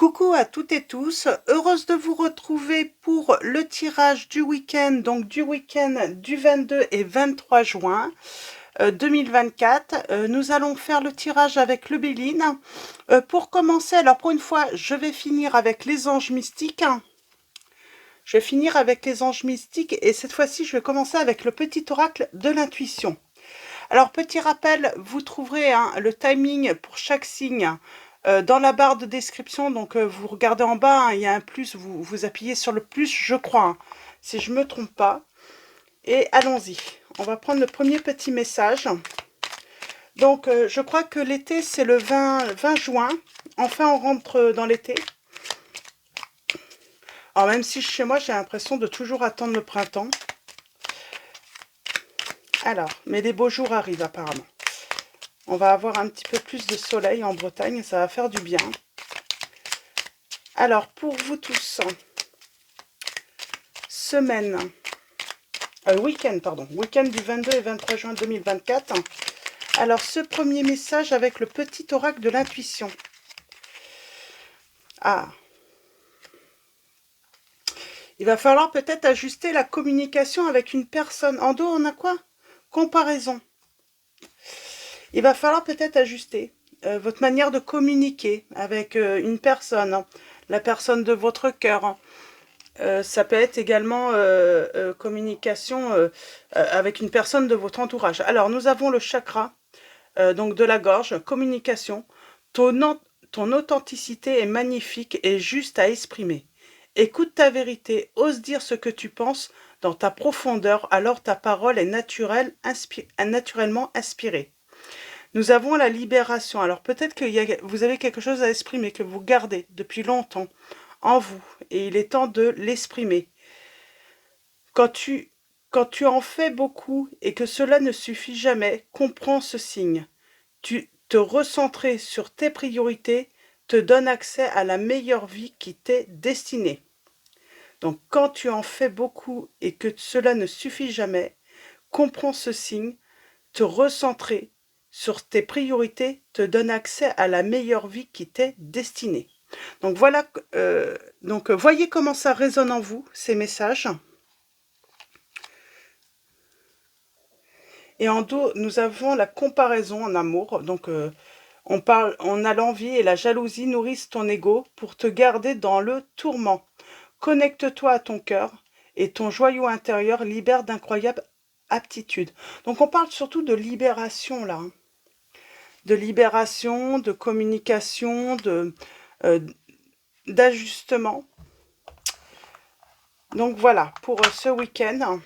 Coucou à toutes et tous, heureuse de vous retrouver pour le tirage du week-end, donc du week-end du 22 et 23 juin 2024. Nous allons faire le tirage avec le Béline. Pour commencer, alors pour une fois, je vais finir avec les anges mystiques. Je vais finir avec les anges mystiques et cette fois-ci, je vais commencer avec le petit oracle de l'intuition. Alors, petit rappel, vous trouverez le timing pour chaque signe dans la barre de description. Donc, vous regardez en bas, il y a un plus, vous appuyez sur le plus, je crois, si je ne me trompe pas. Et allons-y. On va prendre le premier petit message. Donc, je crois que l'été, c'est le 20 juin. Enfin, on rentre dans l'été. Alors, même si chez moi, j'ai l'impression de toujours attendre le printemps. Alors, mais des beaux jours arrivent apparemment. On va avoir un petit peu plus de soleil en Bretagne, ça va faire du bien. Alors, pour vous tous, week-end du 22 et 23 juin 2024. Alors, ce premier message avec le petit oracle de l'intuition. Ah. Il va falloir peut-être ajuster la communication avec une personne. En dos, on a quoi? Comparaison. Il va falloir peut-être ajuster votre manière de communiquer avec une personne, la personne de votre cœur. Ça peut être également communication avec une personne de votre entourage. Alors, nous avons le chakra donc de la gorge, communication. Ton authenticité est magnifique et juste à exprimer. Écoute ta vérité, ose dire ce que tu penses dans ta profondeur, alors ta parole est naturellement inspirée. Nous avons la libération. Alors peut-être que vous avez quelque chose à exprimer, que vous gardez depuis longtemps en vous, et il est temps de l'exprimer. Quand tu en fais beaucoup et que cela ne suffit jamais, comprends ce signe. Te recentrer sur tes priorités te donne accès à la meilleure vie qui t'est destinée. Donc quand tu en fais beaucoup et que cela ne suffit jamais, comprends ce signe, te recentrer sur tes priorités te donne accès à la meilleure vie qui t'est destinée. Donc voilà, voyez comment ça résonne en vous, ces messages. Et en dos, nous avons la comparaison en amour. Donc on a l'envie et la jalousie nourrissent ton ego pour te garder dans le tourment. Connecte-toi à ton cœur et ton joyau intérieur libère d'incroyables aptitudes. Donc on parle surtout de libération là. De libération, de communication, d'ajustement. Donc voilà, pour ce week-end.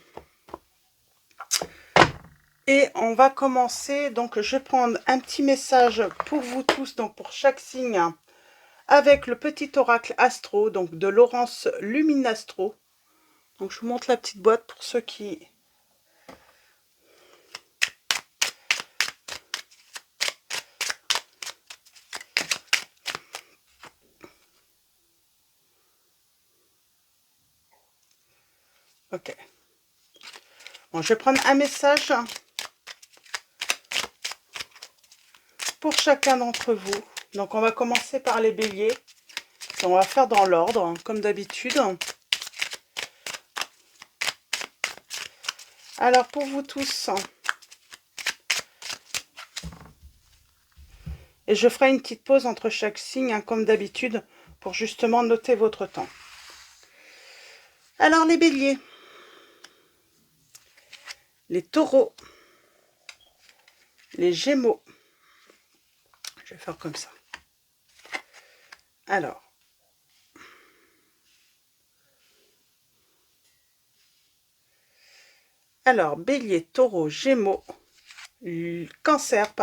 Et on va commencer, donc je vais prendre un petit message pour vous tous, donc pour chaque signe, avec le petit oracle astro, donc de Laurence Luminastro. Donc je vous montre la petite boîte pour ceux qui... Ok. Bon, je vais prendre un message pour chacun d'entre vous. Donc on va commencer par les béliers. Et on va faire dans l'ordre, comme d'habitude. Alors pour vous tous, et je ferai une petite pause entre chaque signe, comme d'habitude, pour justement noter votre temps. Alors les béliers, les taureaux, les gémeaux, je vais faire comme ça. Alors bélier, taureau, gémeaux, cancer,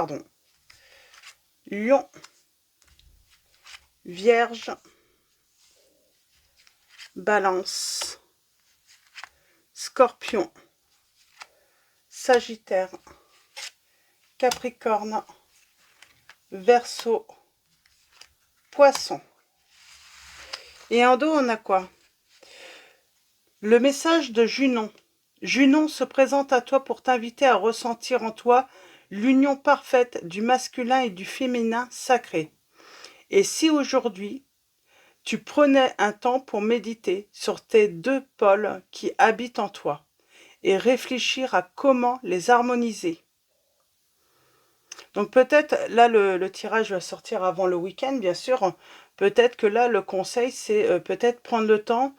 lion, vierge, balance, scorpion, sagittaire, capricorne, verseau, poisson. Et en dos, on a quoi? Le message de Junon. Junon se présente à toi pour t'inviter à ressentir en toi l'union parfaite du masculin et du féminin sacré. Et si aujourd'hui, tu prenais un temps pour méditer sur tes deux pôles qui habitent en toi et réfléchir à comment les harmoniser. Donc peut-être, là le tirage va sortir avant le week-end, bien sûr. Peut-être que là, le conseil, c'est peut-être prendre le temps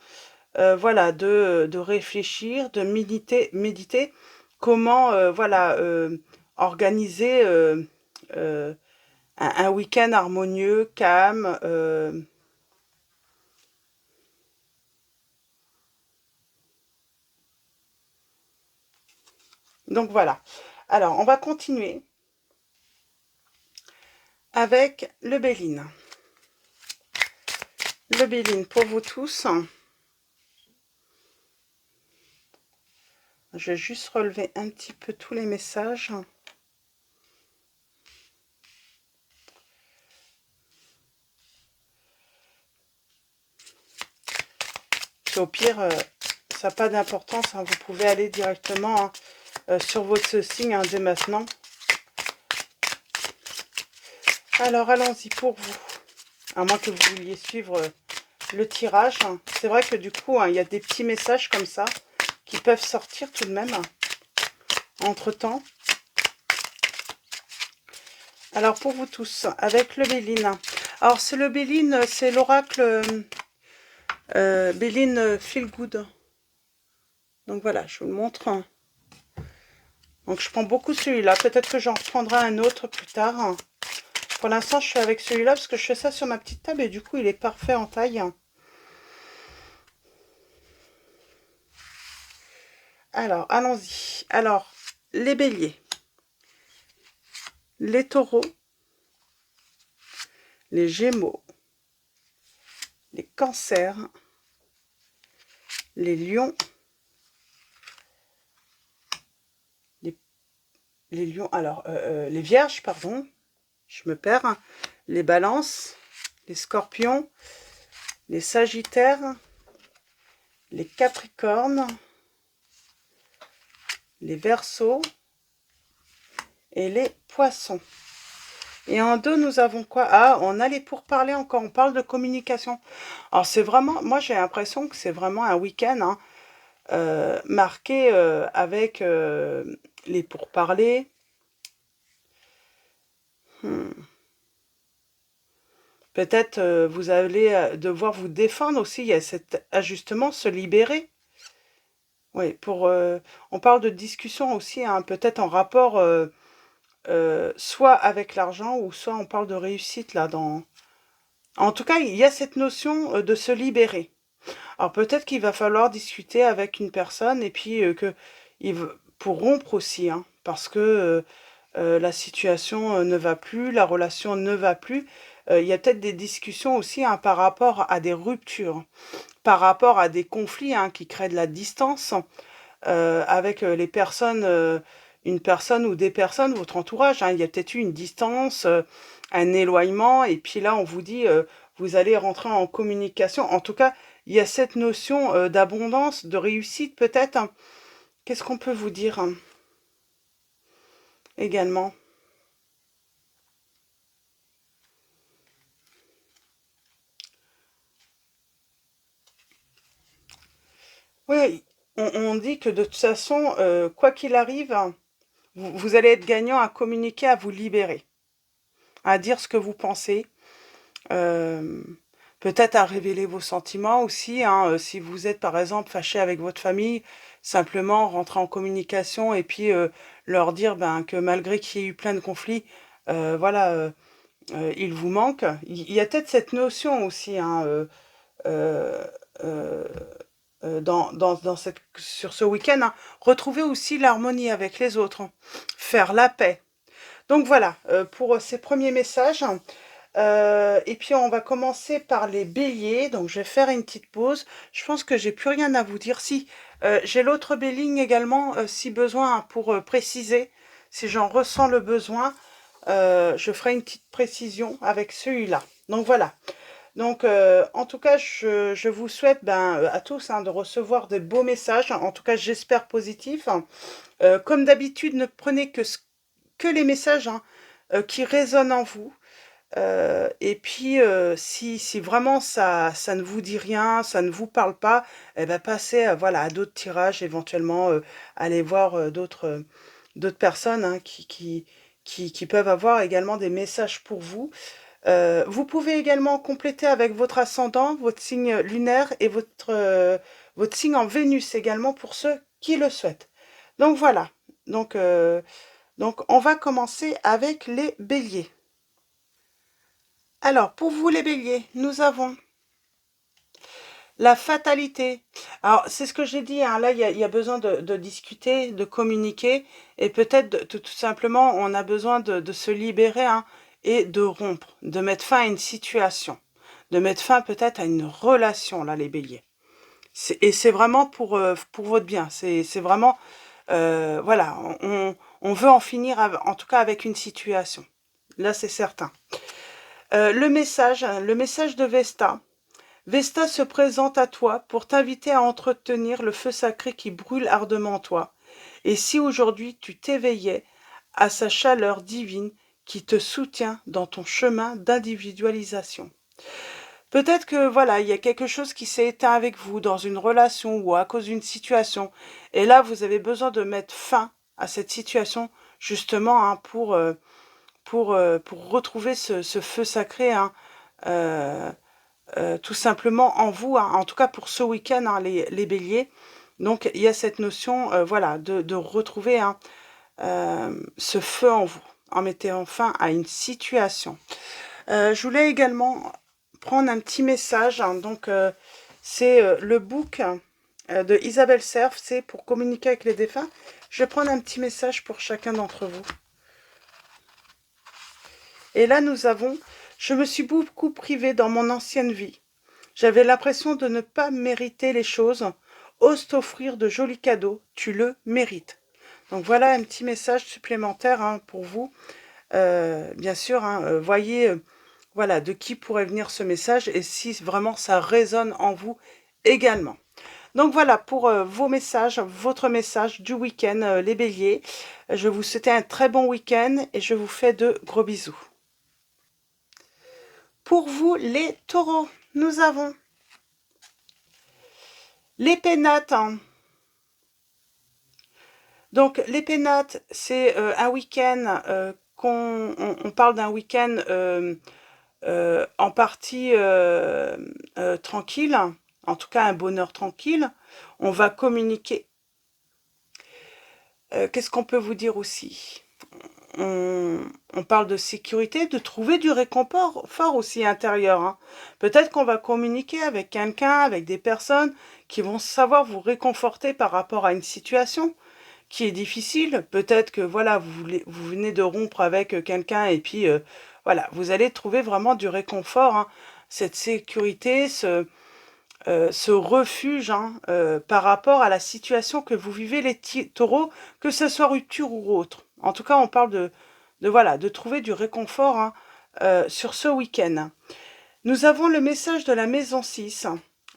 voilà, de réfléchir, de méditer comment voilà, organiser euh, un week-end harmonieux, calme. Donc voilà. Alors, on va continuer avec le Béline. Le Béline pour vous tous. Je vais juste relever un petit peu tous les messages. Puis au pire, ça n'a pas d'importance. Hein, vous pouvez aller directement sur votre signe dès maintenant. Alors, allons-y pour vous. À moins que vous vouliez suivre le tirage. C'est vrai que du coup, il y a des petits messages comme ça qui peuvent sortir tout de même entre-temps. Alors, pour vous tous, avec le Béline. Alors, c'est le Béline, c'est l'oracle Béline Feel Good. Donc voilà, je vous le montre. Donc, je prends beaucoup celui-là. Peut-être que j'en reprendrai un autre plus tard. Pour l'instant, je suis avec celui-là parce que je fais ça sur ma petite table et du coup, il est parfait en taille. Alors, allons-y. Alors, les béliers, les taureaux, les gémeaux, les cancers, les lions, les lions, alors, les vierges, pardon, je me perds, hein. Les balances, les scorpions, les sagittaires, les capricornes, les verseaux et les poissons. Et en deux, nous avons quoi? Ah, on a les pourparlers encore, on parle de communication. Alors c'est vraiment, moi j'ai l'impression que c'est vraiment un week-end hein, marqué avec les pourparlers. Peut-être vous allez devoir vous défendre aussi, il y a cet ajustement, se libérer. Oui, on parle de discussion aussi, hein, peut-être en rapport soit avec l'argent ou soit on parle de réussite là dans. En tout cas, il y a cette notion de se libérer. Alors peut-être qu'il va falloir discuter avec une personne et puis pour rompre aussi, hein, parce que la situation ne va plus, la relation ne va plus. Il y a peut-être des discussions aussi hein, par rapport à des ruptures, par rapport à des conflits hein, qui créent de la distance avec les personnes, une personne ou des personnes, votre entourage. Hein. Il y a peut-être eu une distance, un éloignement, et puis là on vous dit vous allez rentrer en communication. En tout cas, il y a cette notion d'abondance, de réussite peut-être. Hein. Qu'est-ce qu'on peut vous dire hein, également? Oui, on dit que de toute façon, quoi qu'il arrive, vous allez être gagnant à communiquer, à vous libérer, à dire ce que vous pensez, euh, peut-être à révéler vos sentiments aussi. Hein, si vous êtes par exemple fâché avec votre famille, simplement rentrer en communication et puis leur dire ben, que malgré qu'il y ait eu plein de conflits, voilà, il vous manque. Il y a peut-être cette notion aussi hein, euh, euh, sur ce week-end, hein, retrouver aussi l'harmonie avec les autres, hein, faire la paix. Donc voilà, pour ces premiers messages. Et puis on va commencer par les béliers. Donc je vais faire une petite pause. Je pense que j'ai plus rien à vous dire. Si, j'ai l'autre béligne également, si besoin, hein, pour préciser, si j'en ressens le besoin, je ferai une petite précision avec celui-là. Donc voilà. Donc, en tout cas, je vous souhaite ben, à tous hein, de recevoir de beaux messages. En tout cas, j'espère positifs. Comme d'habitude, ne prenez que les messages hein, qui résonnent en vous. Et puis, si vraiment ça ne vous dit rien, ça ne vous parle pas, eh ben passez, voilà, à d'autres tirages, éventuellement, allez voir, d'autres personnes, hein, qui peuvent avoir également des messages pour vous. Vous pouvez également compléter avec votre ascendant, votre signe lunaire et votre signe en Vénus également pour ceux qui le souhaitent. Donc voilà. Donc, euh, donc on va commencer avec les béliers. Alors, pour vous les béliers, nous avons la fatalité. Alors, c'est ce que j'ai dit, hein, là, il y a besoin de discuter, de communiquer, et peut-être tout simplement, on a besoin de se libérer, hein, et de rompre, de mettre fin à une situation, de mettre fin peut-être à une relation, là, les béliers. Et c'est vraiment pour votre bien, c'est vraiment, voilà, on veut en finir, en tout cas avec une situation. Là, c'est certain. Le message de Vesta. Vesta se présente à toi pour t'inviter à entretenir le feu sacré qui brûle ardemment en toi. Et si aujourd'hui tu t'éveillais à sa chaleur divine qui te soutient dans ton chemin d'individualisation. Peut-être que voilà, il y a quelque chose qui s'est éteint avec vous dans une relation ou à cause d'une situation. Et là, vous avez besoin de mettre fin à cette situation justement, hein, pour retrouver ce feu sacré, hein, euh, tout simplement en vous, hein, en tout cas pour ce week-end, hein, les béliers. Donc il y a cette notion, voilà, de retrouver, hein, ce feu en vous, en mettant fin à une situation. Je voulais également prendre un petit message, hein, donc c'est le book de Isabelle Serf, c'est pour communiquer avec les défunts. Je vais prendre un petit message pour chacun d'entre vous. Et là, nous avons « Je me suis beaucoup privée dans mon ancienne vie. J'avais l'impression de ne pas mériter les choses. Ose t'offrir de jolis cadeaux, tu le mérites. » Donc voilà un petit message supplémentaire, hein, pour vous. Bien sûr, hein, voyez voilà, de qui pourrait venir ce message et si vraiment ça résonne en vous également. Donc voilà pour vos messages, votre message du week-end, les béliers. Je vous souhaite un très bon week-end et je vous fais de gros bisous. Pour vous, les taureaux, nous avons les pénates. Hein. Donc, les pénates, c'est un week-end, on parle d'un week-end en partie tranquille, en tout cas un bonheur tranquille. On va communiquer. Qu'est-ce qu'on peut vous dire aussi? On parle de sécurité, de trouver du réconfort fort aussi intérieur. Hein. Peut-être qu'on va communiquer avec quelqu'un, avec des personnes qui vont savoir vous réconforter par rapport à une situation qui est difficile. Peut-être que voilà, vous venez de rompre avec quelqu'un et puis voilà, vous allez trouver vraiment du réconfort, hein, cette sécurité, ce refuge, hein, par rapport à la situation que vous vivez les taureaux, que ce soit rupture ou autre. En tout cas, on parle voilà, de trouver du réconfort, hein, sur ce week-end. Nous avons le message de la maison 6.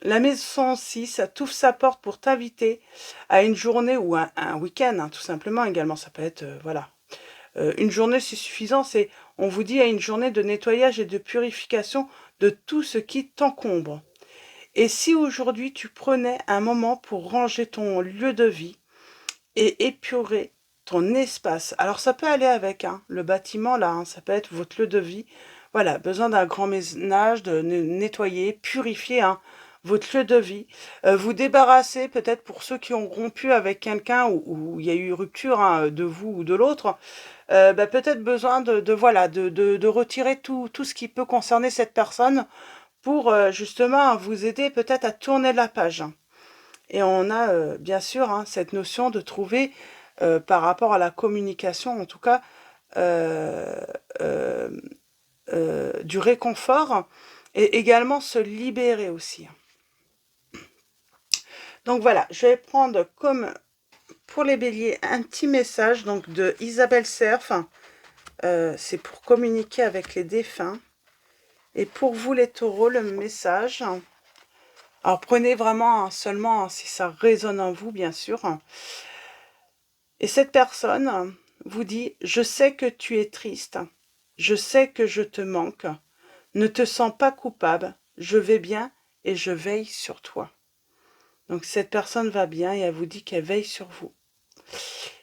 La maison 6 t'ouvre sa porte pour t'inviter à une journée ou un week-end, hein, tout simplement également. Ça peut être, voilà. Une journée, c'est suffisant. On vous dit à une journée de nettoyage et de purification de tout ce qui t'encombre. Et si aujourd'hui tu prenais un moment pour ranger ton lieu de vie et épurer ton espace. Alors ça peut aller avec le bâtiment là, hein, ça peut être votre lieu de vie. Voilà, besoin d'un grand ménage, de nettoyer, purifier, hein, votre lieu de vie. Vous débarrasser peut-être pour ceux qui ont rompu avec quelqu'un ou il y a eu rupture, hein, de vous ou de l'autre. Peut-être besoin voilà, de retirer tout ce qui peut concerner cette personne pour justement vous aider peut-être à tourner la page. Et on a bien sûr, hein, cette notion de trouver, par rapport à la communication, en tout cas, euh, euh, du réconfort et également se libérer aussi. Donc voilà, je vais prendre comme pour les béliers un petit message donc de Isabelle Serf. C'est pour communiquer avec les défunts. Et pour vous les taureaux, le message... Alors prenez vraiment, hein, seulement, hein, si ça résonne en vous, bien sûr. Et cette personne vous dit « Je sais que tu es triste. Je sais que je te manque. Ne te sens pas coupable. Je vais bien et je veille sur toi. Donc cette personne va bien et elle vous dit qu'elle veille sur vous.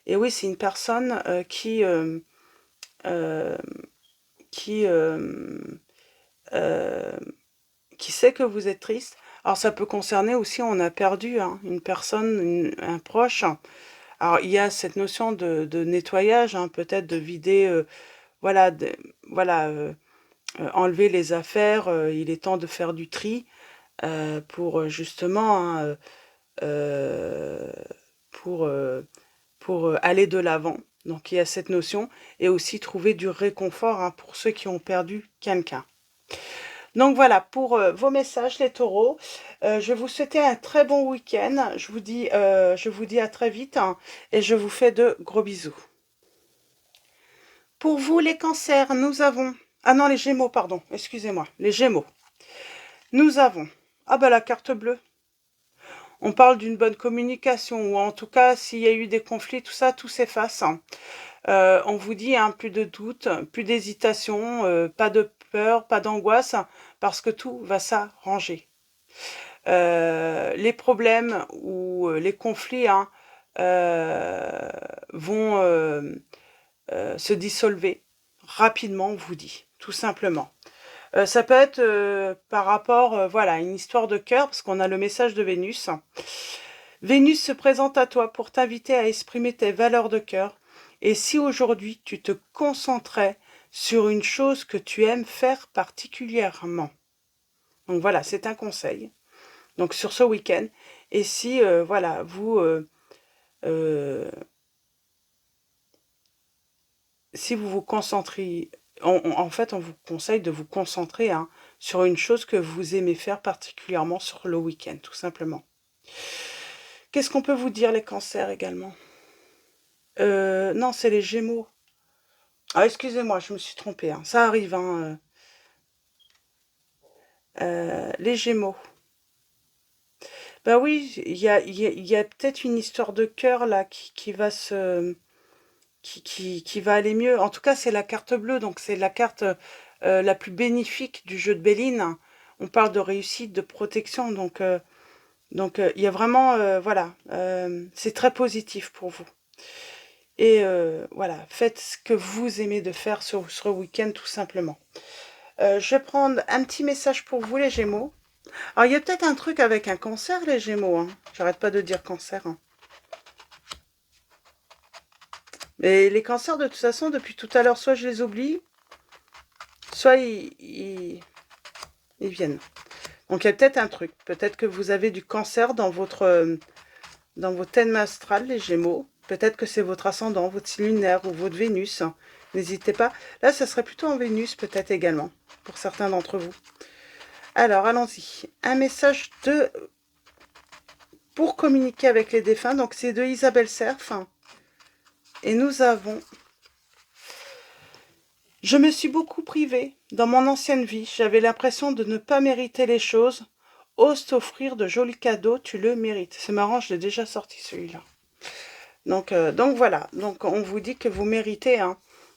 Et oui, c'est une personne euh, qui, euh, qui sait que vous êtes triste. Alors ça peut concerner aussi, on a perdu une personne, un proche. Alors il y a cette notion de nettoyage, peut-être de vider, voilà, voilà, enlever les affaires. Il est temps de faire du tri pour justement, euh, pour, euh, pour aller de l'avant. Donc il y a cette notion et aussi trouver du réconfort pour ceux qui ont perdu quelqu'un. Donc voilà pour vos messages les taureaux. Je vais vous souhaiter un très bon week-end. Je vous dis à très vite et je vous fais de gros bisous. Pour vous les cancers, nous avons... Ah non, les gémeaux, pardon, excusez-moi, les gémeaux. Nous avons... Ah bah la carte bleue. On parle d'une bonne communication, ou en tout cas, s'il y a eu des conflits, tout ça, tout s'efface. On vous dit, plus de doute, plus d'hésitation, pas de peur, pas d'angoisse, parce que tout va s'arranger. Les problèmes ou les conflits vont se dissolver rapidement, on vous dit, tout simplement. Ça peut être par rapport voilà, à une histoire de cœur, parce qu'on a le message de Vénus. Vénus se présente à toi pour t'inviter à exprimer tes valeurs de cœur. Et si aujourd'hui tu te concentrais sur une chose que tu aimes faire particulièrement. Donc voilà, c'est un conseil. Donc sur ce week-end. Et si voilà, si vous vous concentrez, en fait, on vous conseille de vous concentrer sur une chose que vous aimez faire particulièrement sur le week-end, tout simplement. Qu'est-ce qu'on peut vous dire, les cancers, également? Non, c'est les gémeaux. Ah, excusez-moi, je me suis trompée. Ça arrive, les gémeaux. Ben oui, il y a peut-être une histoire de cœur, là, qui va se... qui va aller mieux. En tout cas, c'est la carte bleue, donc c'est la carte la plus bénéfique du jeu de Béline. On parle de réussite, de protection, donc il y a vraiment, voilà, c'est très positif pour vous. Et voilà, faites ce que vous aimez de faire sur ce week-end, tout simplement. Je vais prendre un petit message pour vous, les Gémeaux. Alors, il y a peut-être un truc avec un cancer, les Gémeaux. J'arrête pas de dire cancer. Mais les cancers, de toute façon, depuis tout à l'heure, soit je les oublie, soit ils viennent. Donc, il y a peut-être un truc. Peut-être que vous avez du cancer dans votre thème astral, les Gémeaux. Peut-être que c'est votre ascendant, votre signe lunaire ou votre Vénus. N'hésitez pas. Là, ça serait plutôt en Vénus, peut-être également, pour certains d'entre vous. Alors, allons-y. Un message pour communiquer avec les défunts. Donc, c'est de Isabelle Serf. Et nous avons... Je me suis beaucoup privée. Dans mon ancienne vie, j'avais l'impression de ne pas mériter les choses. Ose t'offrir de jolis cadeaux, tu le mérites. C'est marrant, je l'ai déjà sorti celui-là. Donc voilà. Donc on vous dit que vous méritez,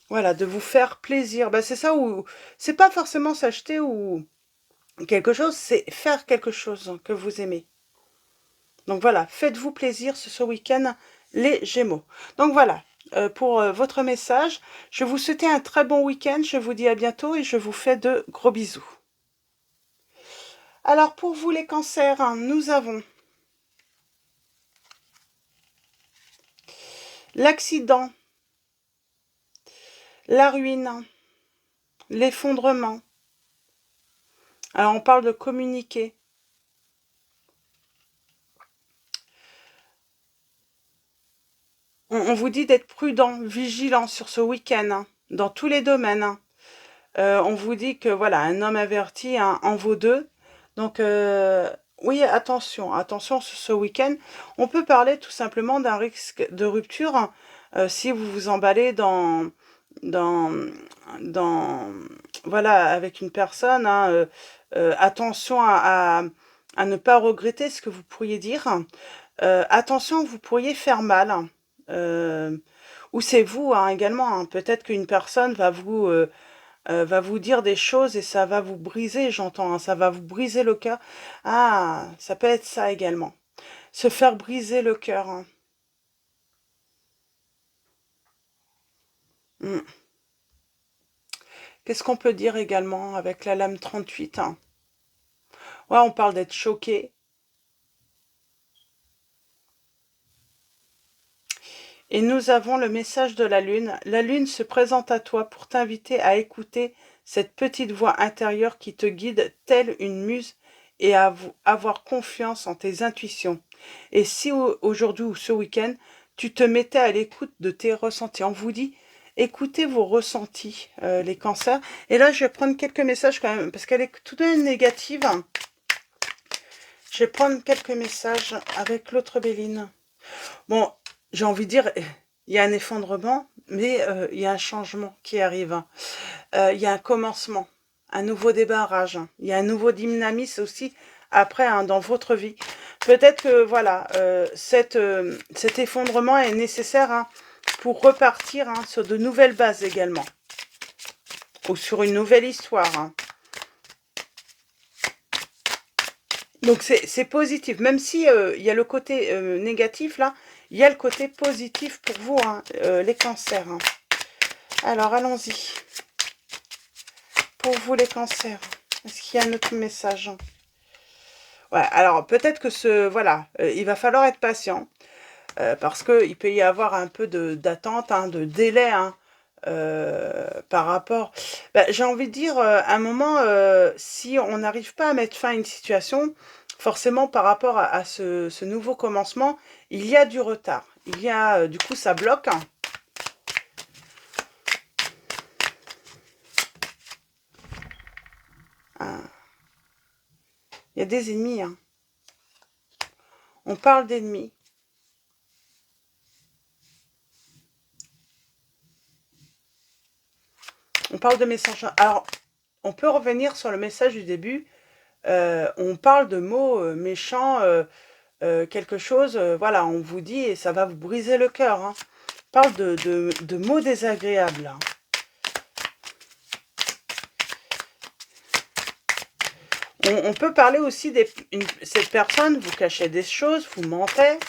voilà, de vous faire plaisir. C'est ça, ou c'est pas forcément s'acheter ou quelque chose, c'est faire quelque chose que vous aimez. Donc voilà, faites-vous plaisir ce week-end, les Gémeaux. Donc voilà, pour votre message. Je vous souhaite un très bon week-end. Je vous dis à bientôt et je vous fais de gros bisous. Alors pour vous les cancers, nous avons l'accident, la ruine, l'effondrement. Alors on parle de communiquer. On vous dit d'être prudent, vigilant sur ce week-end, dans tous les domaines. On vous dit que voilà, un homme averti en vaut deux. Donc oui, attention sur ce week-end. On peut parler tout simplement d'un risque de rupture si vous vous emballez dans voilà, avec une personne. Attention à ne pas regretter ce que vous pourriez dire. Attention, vous pourriez faire mal. Ou c'est vous également. Peut-être qu'une personne va vous va vous dire des choses et ça va vous briser, j'entends, hein, ça va vous briser le cœur. Ah, ça peut être ça également. Se faire briser le cœur, hein. Hmm. Qu'est-ce qu'on peut dire également avec la lame 38, hein? Ouais, on parle d'être choqué. Et nous avons le message de la lune. La lune se présente à toi pour t'inviter à écouter cette petite voix intérieure qui te guide telle une muse et à avoir confiance en tes intuitions. Et si aujourd'hui ou ce week-end, tu te mettais à l'écoute de tes ressentis, on vous dit, écoutez vos ressentis, les cancers. Et là, je vais prendre quelques messages quand même, parce qu'elle est tout de même négative. Je vais prendre quelques messages avec l'autre Béline. Bon, j'ai envie de dire, il y a un effondrement, mais il y a un changement qui arrive. Il y a un commencement, un nouveau débarrage. Il y a un nouveau dynamisme aussi après, hein, dans votre vie. Peut-être que voilà, cet effondrement est nécessaire, hein, pour repartir, hein, sur de nouvelles bases également. Ou sur une nouvelle histoire, hein. Donc c'est positif, même si il y a le côté négatif là, il y a le côté positif pour vous, hein, les cancers, hein. Alors allons-y. Pour vous les cancers, est-ce qu'il y a un autre message? Ouais, alors peut-être que voilà, il va falloir être patient, parce qu'il peut y avoir un peu d'attente, hein, de délai, hein, par rapport... Bah, j'ai envie de dire, à un moment, si on n'arrive pas à mettre fin à une situation, forcément par rapport à ce nouveau commencement, il y a du retard. Il y a, du coup, ça bloque, hein. Ah, il y a des ennemis, hein. On parle d'ennemis. On parle de messages. Alors, on peut revenir sur le message du début. On parle de mots méchants, quelque chose, voilà, on vous dit et ça va vous briser le cœur, hein. On parle de mots désagréables, hein. On peut parler aussi cette personne vous cachez des choses, vous mentez.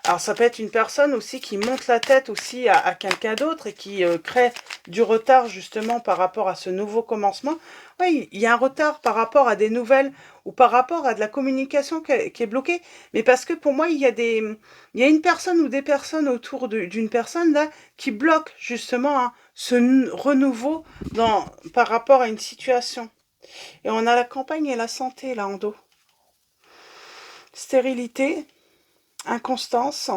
Alors ça peut être une personne aussi qui monte la tête aussi à quelqu'un d'autre et qui crée du retard justement par rapport à ce nouveau commencement. Oui, il y a un retard par rapport à des nouvelles ou par rapport à de la communication qui est bloquée. Mais parce que pour moi, il y a une personne ou des personnes autour d'une personne là qui bloquent justement, hein, ce renouveau par rapport à une situation. Et on a la campagne et la santé là en dos. Stérilité, inconstance.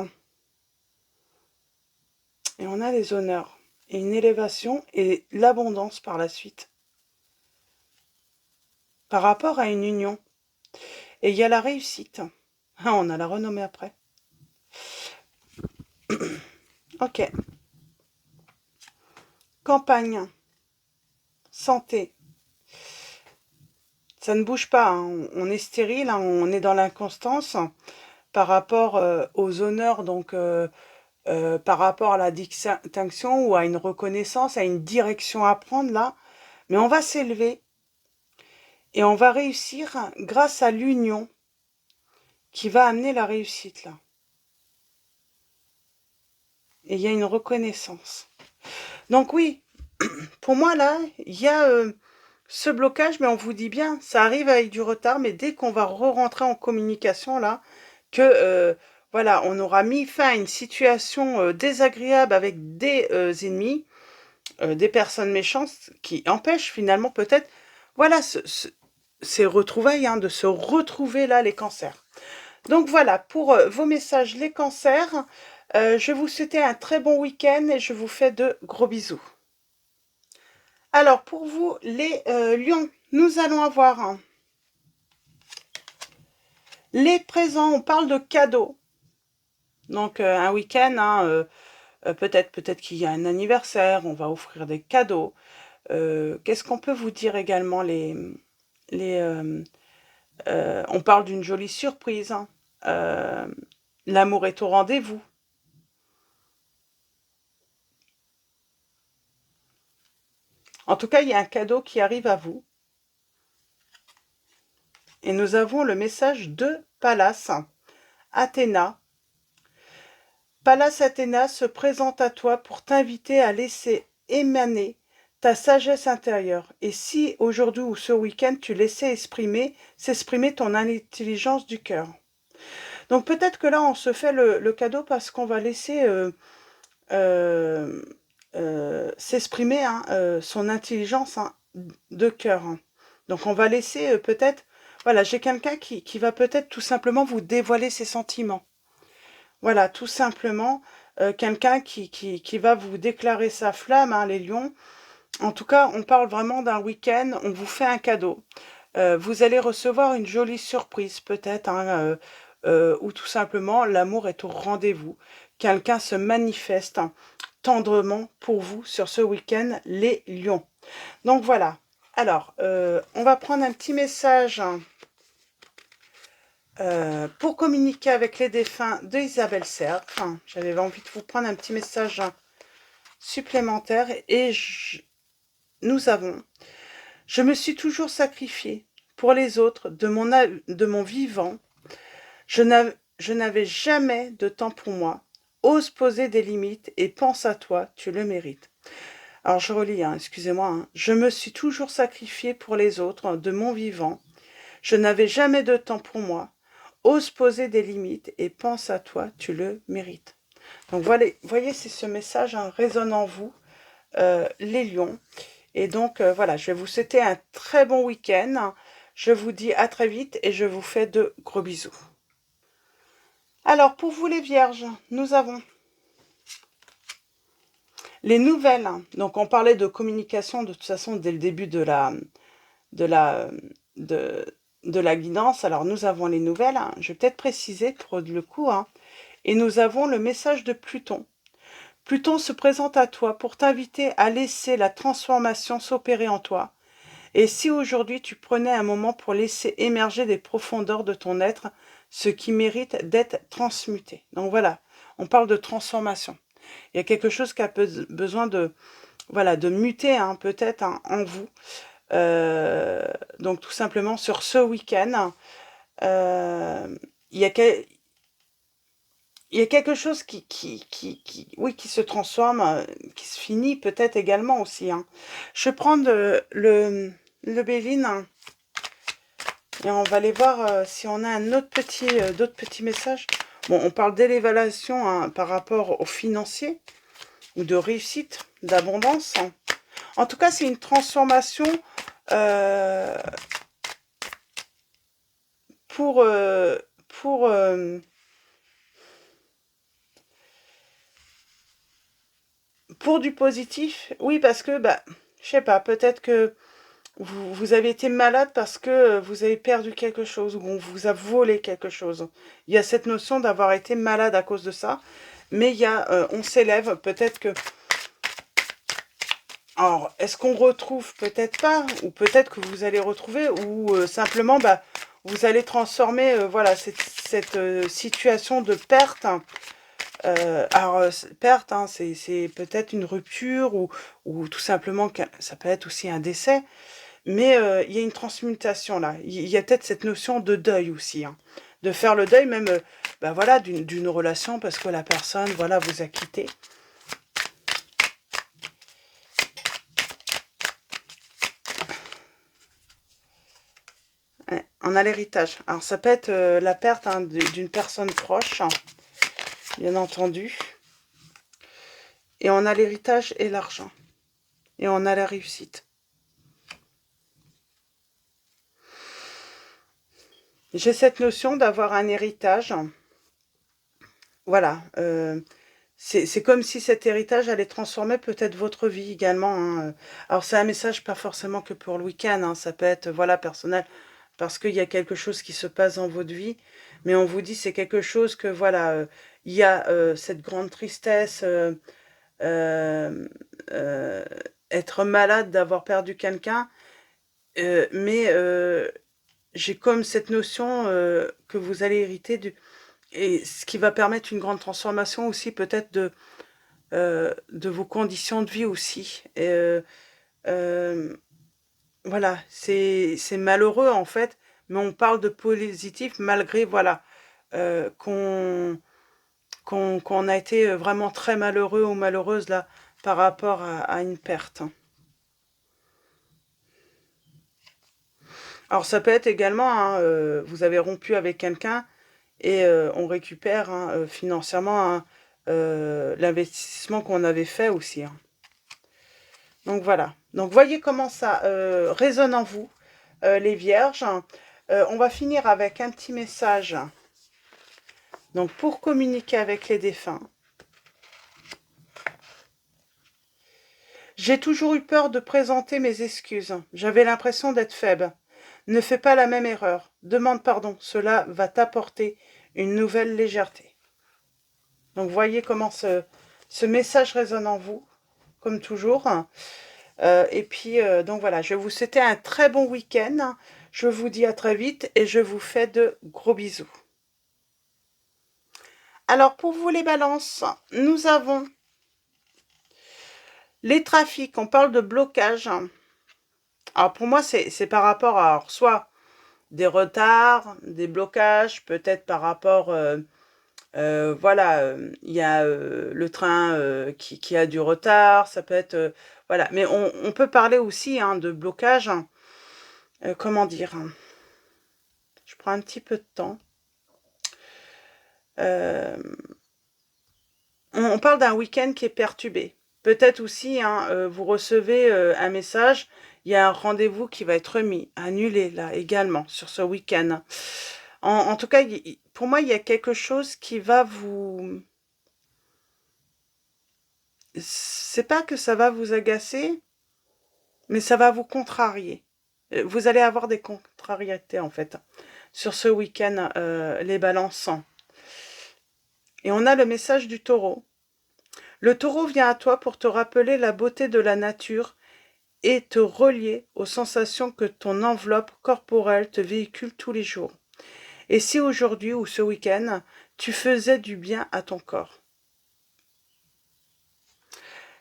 Et on a les honneurs, et une élévation et l'abondance par la suite. Par rapport à une union. Et il y a la réussite. Ah, on a la renommée après. Ok. Campagne. Santé. Ça ne bouge pas, hein. On est stérile, hein. On est dans l'inconstance par rapport aux honneurs, donc par rapport à la distinction ou à une reconnaissance, à une direction à prendre là. Mais on va s'élever et on va réussir grâce à l'union qui va amener la réussite là. Et il y a une reconnaissance. Donc oui, pour moi là, il y a ce blocage, mais on vous dit bien, ça arrive avec du retard, mais dès qu'on va re-rentrer en communication là, que voilà, on aura mis fin à une situation désagréable avec des ennemis, des personnes méchantes qui empêchent finalement peut-être, voilà, ces retrouvailles, hein, de se retrouver là les cancers. Donc voilà, pour vos messages les cancers, je vais vous souhaiter un très bon week-end et je vous fais de gros bisous. Alors pour vous les lions, nous allons avoir les présents, on parle de cadeaux. Donc un week-end, hein, peut-être qu'il y a un anniversaire, on va offrir des cadeaux. Qu'est-ce qu'on peut vous dire également les on parle d'une jolie surprise, hein. L'amour est au rendez-vous. En tout cas, il y a un cadeau qui arrive à vous. Et nous avons le message de Pallas. Athéna. Pallas Athéna se présente à toi pour t'inviter à laisser émaner ta sagesse intérieure. Et si aujourd'hui ou ce week-end, tu laissais s'exprimer ton intelligence du cœur. Donc peut-être que là, on se fait le cadeau parce qu'on va laisser euh, s'exprimer hein, son intelligence hein, de cœur. Hein. Donc on va laisser peut-être... Voilà, j'ai quelqu'un qui va peut-être tout simplement vous dévoiler ses sentiments. Voilà, tout simplement, quelqu'un qui va vous déclarer sa flamme, hein, les lions. En tout cas, on parle vraiment d'un week-end, on vous fait un cadeau. Vous allez recevoir une jolie surprise, peut-être, hein, ou tout simplement, l'amour est au rendez-vous. Quelqu'un se manifeste hein, tendrement pour vous sur ce week-end, les lions. Donc voilà. Alors, on va prendre un petit message hein, pour communiquer avec les défunts de Isabelle Serre. Enfin, j'avais envie de vous prendre un petit message hein, supplémentaire et nous avons. Je me suis toujours sacrifiée pour les autres de mon vivant. Je n'avais jamais de temps pour moi. Ose poser des limites et pense à toi, tu le mérites. Alors je relis, hein, excusez-moi. Hein. Je me suis toujours sacrifiée pour les autres de mon vivant. Je n'avais jamais de temps pour moi. Ose poser des limites et pense à toi, tu le mérites. Donc voilà, voyez, c'est ce message hein, résonne en vous, les lions. Et donc voilà, je vais vous souhaiter un très bon week-end. Je vous dis à très vite et je vous fais de gros bisous. Alors pour vous les vierges, nous avons les nouvelles. Donc on parlait de communication de toute façon dès le début de de la, de, de la guidance. Alors nous avons les nouvelles. Je vais peut-être préciser pour le coup. Hein. Et nous avons le message de Pluton. Pluton se présente à toi pour t'inviter à laisser la transformation s'opérer en toi. Et si aujourd'hui tu prenais un moment pour laisser émerger des profondeurs de ton être, ce qui mérite d'être transmuté. Donc voilà, on parle de transformation. Il y a quelque chose qui a besoin de, voilà, de muter hein, peut-être hein, en vous. Donc tout simplement sur ce week-end, il y a il y a quelque chose oui, qui se transforme, qui se finit peut-être également aussi. Hein. Je vais prendre le Béline hein, et on va aller voir si on a un autre d'autres petits messages. Bon, on parle d'élévation hein, par rapport au financier ou de réussite, d'abondance. Hein. En tout cas, c'est une transformation euh, pour... pour pour du positif, oui, parce que, bah, je sais pas, peut-être que vous avez été malade parce que vous avez perdu quelque chose ou on vous a volé quelque chose. Il y a cette notion d'avoir été malade à cause de ça, mais il y a, on s'élève, peut-être que... Alors, est-ce qu'on retrouve? Peut-être pas, ou peut-être que vous allez retrouver, ou simplement, bah, vous allez transformer, voilà, cette situation de perte. Alors, perte, hein, c'est peut-être une rupture ou tout simplement, ça peut être aussi un décès, mais il y a une transmutation là. Il y a peut-être cette notion de deuil aussi, hein, de faire le deuil même, bah, voilà, d'une relation parce que la personne, voilà, vous a quitté. Ouais, on a l'héritage. Alors, ça peut être la perte hein, d'une personne proche, hein, bien entendu. Et on a l'héritage et l'argent. Et on a la réussite. J'ai cette notion d'avoir un héritage. Voilà. C'est comme si cet héritage allait transformer peut-être votre vie également. Hein. Alors c'est un message pas forcément que pour le week-end. Hein. Ça peut être voilà personnel parce qu'il y a quelque chose qui se passe dans votre vie. Mais on vous dit c'est quelque chose que voilà il y a cette grande tristesse, euh, euh, être malade, d'avoir perdu quelqu'un. Mais j'ai comme cette notion que vous allez hériter du et ce qui va permettre une grande transformation aussi peut-être de vos conditions de vie aussi. Voilà, c'est malheureux en fait, mais on parle de positif malgré, voilà, qu'on a été vraiment très malheureux ou malheureuse là par rapport à une perte. Alors ça peut être également, hein, vous avez rompu avec quelqu'un et on récupère hein, financièrement hein, l'investissement qu'on avait fait aussi. Hein. Donc voilà. Donc voyez comment ça résonne en vous, les vierges. On va finir avec un petit message. Donc pour communiquer avec les défunts. J'ai toujours eu peur de présenter mes excuses. J'avais l'impression d'être faible. Ne fais pas la même erreur. Demande pardon. Cela va t'apporter une nouvelle légèreté. Donc voyez comment ce message résonne en vous, comme toujours. Et puis, donc voilà, je vais vous souhaiter un très bon week-end. Je vous dis à très vite et je vous fais de gros bisous. Alors pour vous les balances, nous avons les trafics, on parle de blocage. Alors pour moi, c'est par rapport à alors, soit des retards, des blocages, peut-être par rapport, voilà, il y a le train qui a du retard, ça peut être, voilà. Mais on peut parler aussi hein, de blocage, comment dire, je prends un petit peu de temps. On parle d'un week-end qui est perturbé. Peut-être aussi, hein, vous recevez un message, il y a un rendez-vous qui va être remis, annulé là également sur ce week-end. En tout cas, pour moi, il y a quelque chose qui va vous... C'est pas que ça va vous agacer, mais ça va vous contrarier. Vous allez avoir des contrariétés en fait sur ce week-end, les balançants. Et on a le message du taureau. Le taureau vient à toi pour te rappeler la beauté de la nature et te relier aux sensations que ton enveloppe corporelle te véhicule tous les jours. Et si aujourd'hui ou ce week-end, tu faisais du bien à ton corps.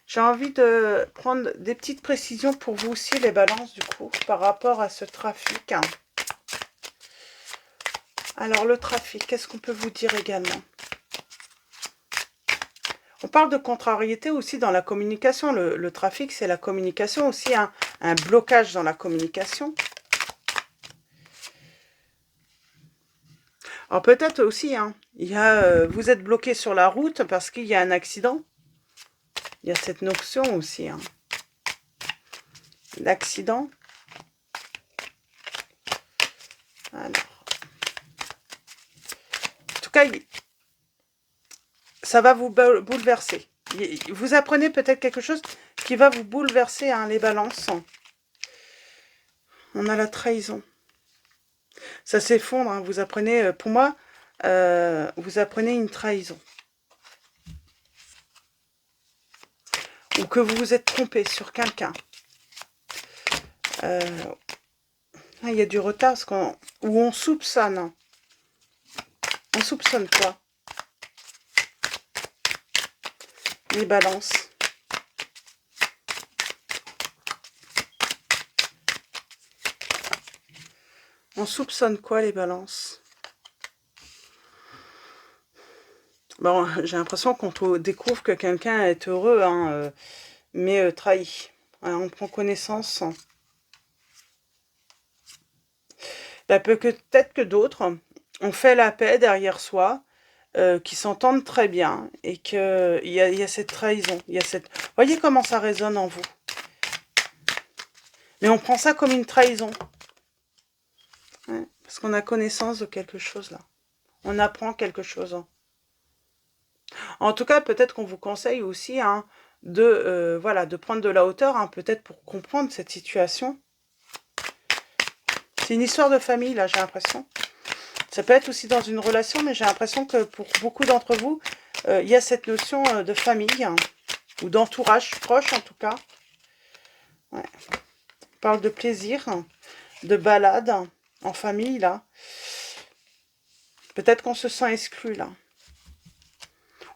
J'ai envie de prendre des petites précisions pour vous aussi, les balances, du coup, par rapport à ce trafic. Alors, le trafic, qu'est-ce qu'on peut vous dire également? On parle de contrariété aussi dans la communication. Le trafic, c'est la communication aussi, hein, un blocage dans la communication. Alors peut-être aussi, hein, il y a, vous êtes bloqué sur la route parce qu'il y a un accident. Il y a cette notion aussi, hein, l'accident. Alors, en tout cas, ça va vous bouleverser. Vous apprenez peut-être quelque chose qui va vous bouleverser, hein, les balances. On a la trahison. Ça s'effondre, hein, vous apprenez, pour moi, vous apprenez une trahison. Ou que vous vous êtes trompé sur quelqu'un. Il y a du retard, parce où on soupçonne. On soupçonne quoi? Les balances. On soupçonne quoi, les balances? Bon, j'ai l'impression qu'on découvre que quelqu'un est heureux, hein, mais trahi. Alors, on prend connaissance. Bah, peut-être que d'autres ont fait la paix derrière soi, qui s'entendent très bien, et qu'il y a cette trahison. Il y a cette... Voyez comment ça résonne en vous. Mais on prend ça comme une trahison. Ouais, parce qu'on a connaissance de quelque chose, là. On apprend quelque chose. Hein. En tout cas, peut-être qu'on vous conseille aussi hein, voilà, de prendre de la hauteur, hein, peut-être pour comprendre cette situation. C'est une histoire de famille, là, j'ai l'impression. Ça peut être aussi dans une relation, mais j'ai l'impression que pour beaucoup d'entre vous, il y a cette notion de famille, hein, ou d'entourage proche, en tout cas. Ouais. On parle de plaisir, de balade en famille, là. Peut-être qu'on se sent exclu, là.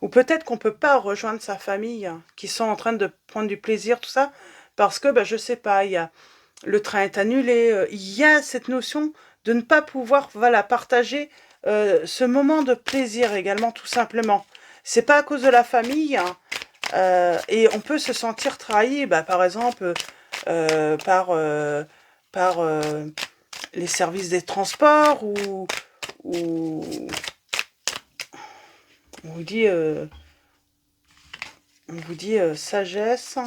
Ou peut-être qu'on ne peut pas rejoindre sa famille, qui sont en train de prendre du plaisir, tout ça, parce que, je sais pas, le train est annulé. Il y a cette notion de ne pas pouvoir, voilà, partager ce moment de plaisir également, tout simplement. C'est pas à cause de la famille, hein, et on peut se sentir trahi, par exemple, par les services des transports, ou on vous dit, sagesse,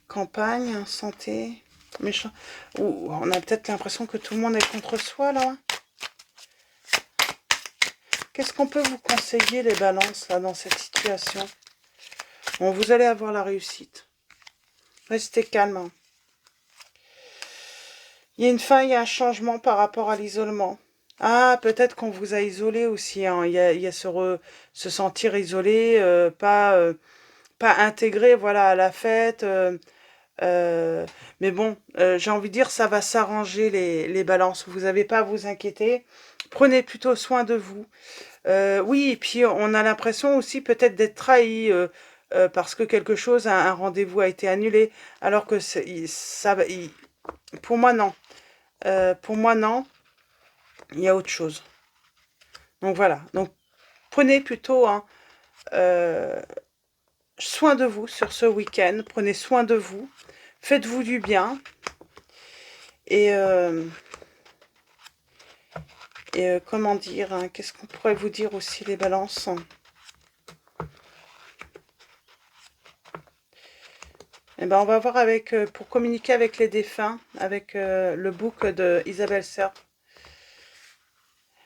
campagne, santé, méchant. Ou on a peut-être l'impression que tout le monde est contre soi, là. Qu'est-ce qu'on peut vous conseiller, les balances, là, dans cette situation? Bon, vous allez avoir la réussite. Restez calme, hein. Il y a une fin, il y a un changement par rapport à l'isolement. Ah, peut-être qu'on vous a isolé aussi, hein. Il y a se sentir isolé, pas intégré, voilà, à la fête. Mais bon, j'ai envie de dire, ça va s'arranger, les balances. Vous n'avez pas à vous inquiéter. Prenez plutôt soin de vous. Oui, et puis on a l'impression aussi peut-être d'être trahi, parce que quelque chose, un rendez-vous a été annulé, alors que pour moi non. Pour moi non, il y a autre chose. Donc voilà. Donc prenez plutôt, hein, euh, soin de vous sur ce week-end. Prenez soin de vous. Faites-vous du bien. Et, comment dire, hein, qu'est-ce qu'on pourrait vous dire aussi, les balances? Eh ben, on va voir avec, pour communiquer avec les défunts, avec le book de Isabelle Serre.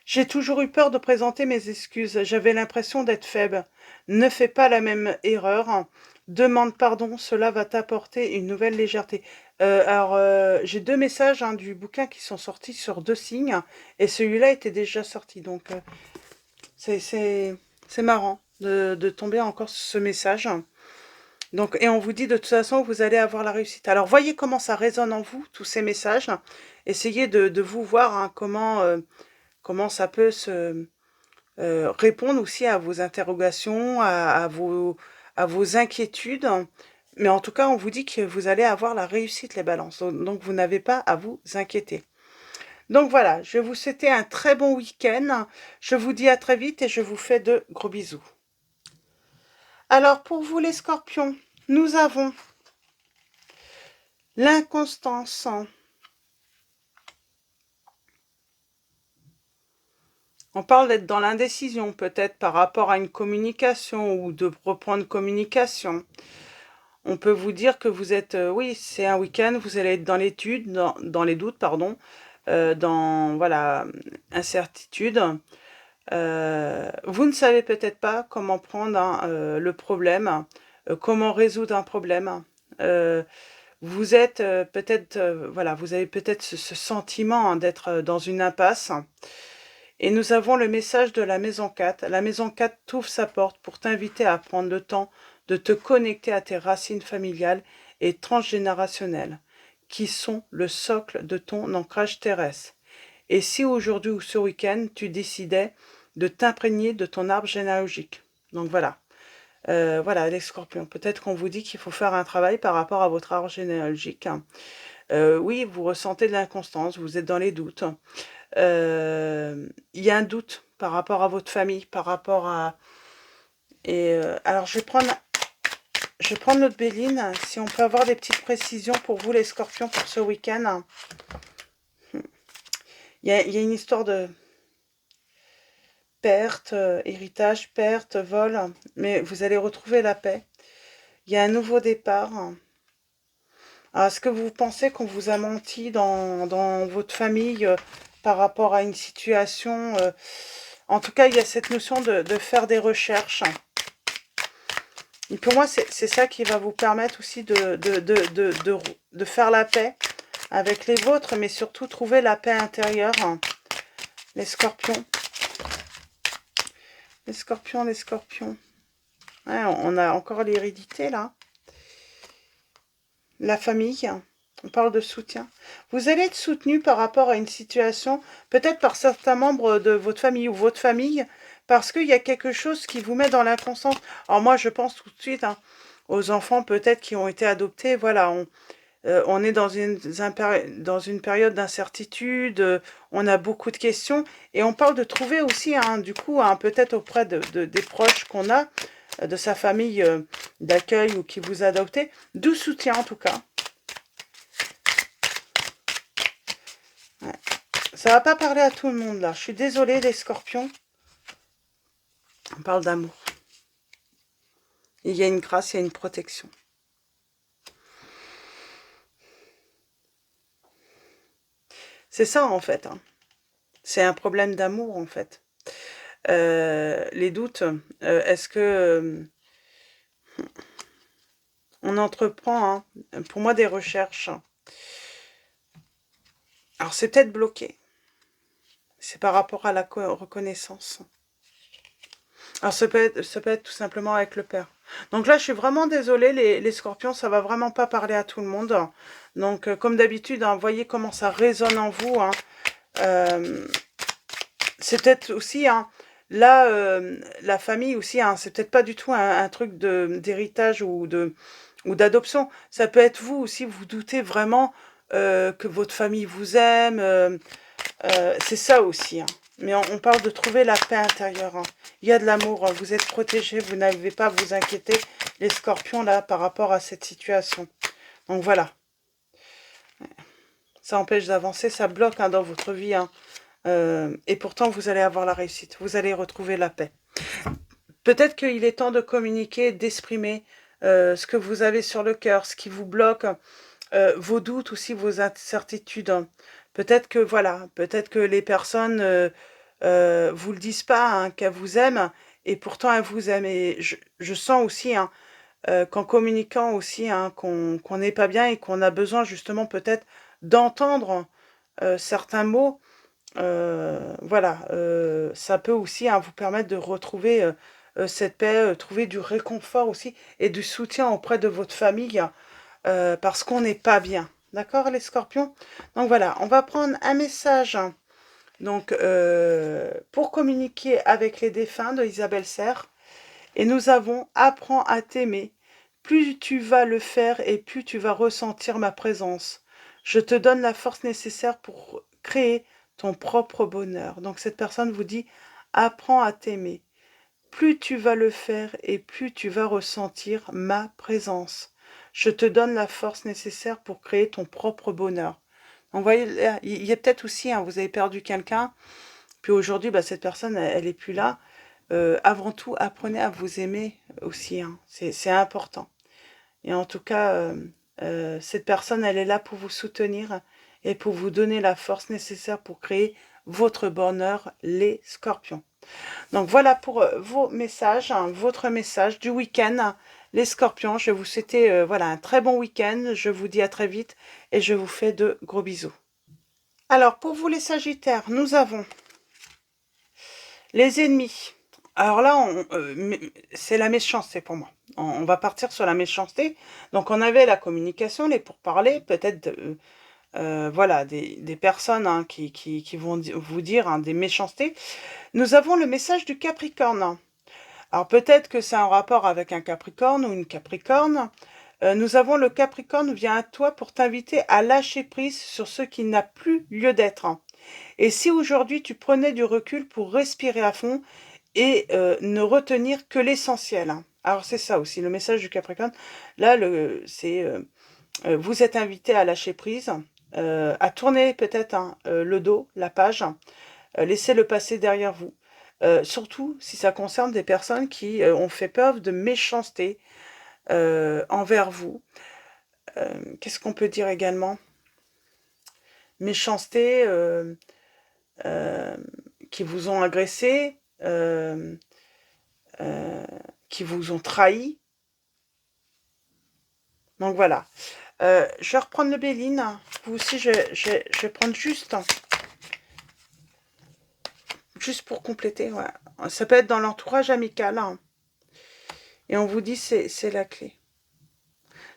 J'ai toujours eu peur de présenter mes excuses. J'avais l'impression d'être faible. Ne fais pas la même erreur. Demande pardon, cela va t'apporter une nouvelle légèreté. Alors, j'ai 2 messages, hein, du bouquin qui sont sortis sur 2 signes, et celui-là était déjà sorti. Donc, c'est marrant de tomber encore sur ce message. Donc, et on vous dit de toute façon, vous allez avoir la réussite. Alors, voyez comment ça résonne en vous, tous ces messages. Essayez de vous voir, hein, comment ça peut se répondre aussi à vos interrogations, à vos inquiétudes. Mais en tout cas, on vous dit que vous allez avoir la réussite, les balances. Donc, vous n'avez pas à vous inquiéter. Donc voilà, je vais vous souhaiter un très bon week-end. Je vous dis à très vite et je vous fais de gros bisous. Alors, pour vous les scorpions, nous avons l'inconstance. On parle d'être dans l'indécision, peut-être par rapport à une communication ou de reprendre communication. On peut vous dire que vous êtes, oui, c'est un week-end, vous allez être dans l'étude, dans les doutes, pardon, dans, voilà, incertitude. Vous ne savez peut-être pas comment prendre, hein, le problème, comment résoudre un problème. Vous êtes peut-être, voilà, vous avez peut-être ce sentiment, hein, d'être dans une impasse. Et nous avons le message de la maison 4. La maison 4 t'ouvre sa porte pour t'inviter à prendre le temps de te connecter à tes racines familiales et transgénérationnelles, qui sont le socle de ton ancrage terrestre. Et si aujourd'hui ou ce week-end, tu décidais de t'imprégner de ton arbre généalogique. Donc voilà. Voilà, les scorpions. Peut-être qu'on vous dit qu'il faut faire un travail par rapport à votre arbre généalogique. Oui, vous ressentez de l'inconstance, vous êtes dans les doutes. Il y a un doute par rapport à votre famille, par rapport à... Et alors, je vais prendre notre Béline, si on peut avoir des petites précisions pour vous, les scorpions, pour ce week-end. Il y a une histoire de perte, héritage, perte, vol, mais vous allez retrouver la paix. Il y a un nouveau départ. Alors, est-ce que vous pensez qu'on vous a menti dans votre famille par rapport à une situation En tout cas, il y a cette notion de faire des recherches. Et pour moi, c'est ça qui va vous permettre aussi de faire la paix avec les vôtres, mais surtout trouver la paix intérieure. Les scorpions. Les scorpions, les scorpions. Ouais, on a encore l'hérédité, là. La famille. On parle de soutien. Vous allez être soutenu par rapport à une situation, peut-être par certains membres de votre famille ou votre famille parce qu'il y a quelque chose qui vous met dans l'inconscience. Alors moi, je pense tout de suite aux enfants peut-être qui ont été adoptés. Voilà, on est dans une période d'incertitude, on a beaucoup de questions, et on parle de trouver aussi, du coup, peut-être auprès des proches qu'on a, de sa famille d'accueil ou qui vous a adopté, du soutien en tout cas. Ouais. Ça va pas parler à tout le monde là. Je suis désolée les scorpions. On parle d'amour. Il y a une grâce, il y a une protection. C'est ça en fait. C'est un problème d'amour en fait. Les doutes, est-ce que on entreprend, pour moi, des recherches. Alors c'est peut-être bloqué. C'est par rapport à la reconnaissance. Alors ça peut être tout simplement avec le père. Donc là, je suis vraiment désolée, les scorpions, ça va vraiment pas parler à tout le monde. Donc, comme d'habitude, voyez comment ça résonne en vous. C'est peut-être aussi, là, la famille aussi, c'est peut-être pas du tout un truc d'héritage ou d'adoption. Ça peut être vous aussi, vous doutez vraiment que votre famille vous aime. C'est ça aussi. Mais on parle de trouver la paix intérieure. Il y a de l'amour, vous êtes protégés, vous n'avez pas à vous inquiéter, les scorpions, là, par rapport à cette situation. Donc voilà. Ça empêche d'avancer, ça bloque dans votre vie. Et pourtant, vous allez avoir la réussite, vous allez retrouver la paix. Peut-être qu'il est temps de communiquer, d'exprimer ce que vous avez sur le cœur, ce qui vous bloque, vos doutes aussi, vos incertitudes. Peut-être que, voilà, peut-être que les personnes vous le disent pas, qu'elles vous aiment, et pourtant elles vous aiment. Et je sens aussi, qu'en communiquant aussi, qu'on n'est pas bien et qu'on a besoin justement peut-être d'entendre certains mots. Voilà, ça peut aussi vous permettre de retrouver cette paix, trouver du réconfort aussi et du soutien auprès de votre famille parce qu'on n'est pas bien. D'accord, les scorpions? Donc voilà, on va prendre un message donc, pour communiquer avec les défunts de Isabelle Serre. Et nous avons « Apprends à t'aimer. Plus tu vas le faire et plus tu vas ressentir ma présence. Je te donne la force nécessaire pour créer ton propre bonheur. » Donc cette personne vous dit « Apprends à t'aimer. Plus tu vas le faire et plus tu vas ressentir ma présence. Je te donne la force nécessaire pour créer ton propre bonheur. » Donc, vous voyez, il y a peut-être aussi, vous avez perdu quelqu'un, puis aujourd'hui, cette personne, elle n'est plus là. Avant tout, apprenez à vous aimer aussi. C'est important. Et en tout cas, cette personne, elle est là pour vous soutenir et pour vous donner la force nécessaire pour créer votre bonheur, les scorpions. Donc voilà pour vos messages, votre message du week-end, les scorpions. Je vais vous souhaiter voilà, un très bon week-end. Je vous dis à très vite et je vous fais de gros bisous. Alors pour vous les sagittaires, nous avons les ennemis. Alors là, c'est la méchanceté pour moi. On va partir sur la méchanceté. Donc on avait la communication, les pourparlers, peut-être voilà, des personnes qui vont vous dire des méchancetés. Nous avons le message du Capricorne. Alors peut-être que c'est un rapport avec un Capricorne ou une Capricorne. Nous avons le Capricorne vient à toi pour t'inviter à lâcher prise sur ce qui n'a plus lieu d'être. Et si aujourd'hui tu prenais du recul pour respirer à fond et ne retenir que l'essentiel. Alors c'est ça aussi, le message du Capricorne. Là, c'est vous êtes invité à lâcher prise, à tourner peut-être le dos, la page, laissez le passé derrière vous. Surtout si ça concerne des personnes qui ont fait preuve de méchanceté envers vous. Qu'est-ce qu'on peut dire également? Méchanceté, qui vous ont agressé, qui vous ont trahi. Donc voilà. Je vais reprendre le Béline. Vous aussi, je vais prendre juste pour compléter. Ouais. Ça peut être dans l'entourage amical. Et on vous dit c'est la clé.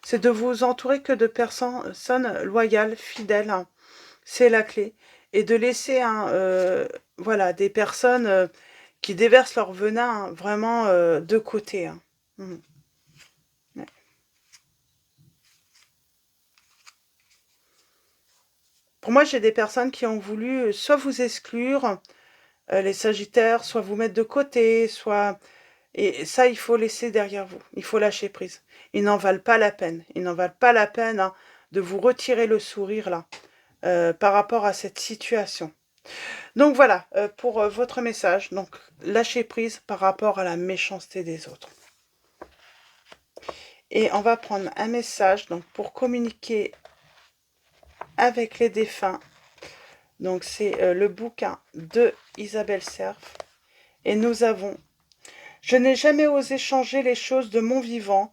C'est de vous entourer que de personnes loyales, fidèles. C'est la clé. Et de laisser voilà, des personnes qui déversent leur venin hein, vraiment de côté. Hein. Mhm. Ouais. Pour moi, j'ai des personnes qui ont voulu soit vous exclure, les Sagittaires, soit vous mettre de côté, soit... Et ça, il faut laisser derrière vous. Il faut lâcher prise. Ils n'en valent pas la peine. Ils n'en valent pas la peine hein, de vous retirer le sourire là par rapport à cette situation. Donc voilà pour votre message. Donc lâchez prise par rapport à la méchanceté des autres. Et on va prendre un message donc pour communiquer avec les défunts. Donc c'est le bouquin de Isabelle Serf. Et nous avons « Je n'ai jamais osé changer les choses de mon vivant.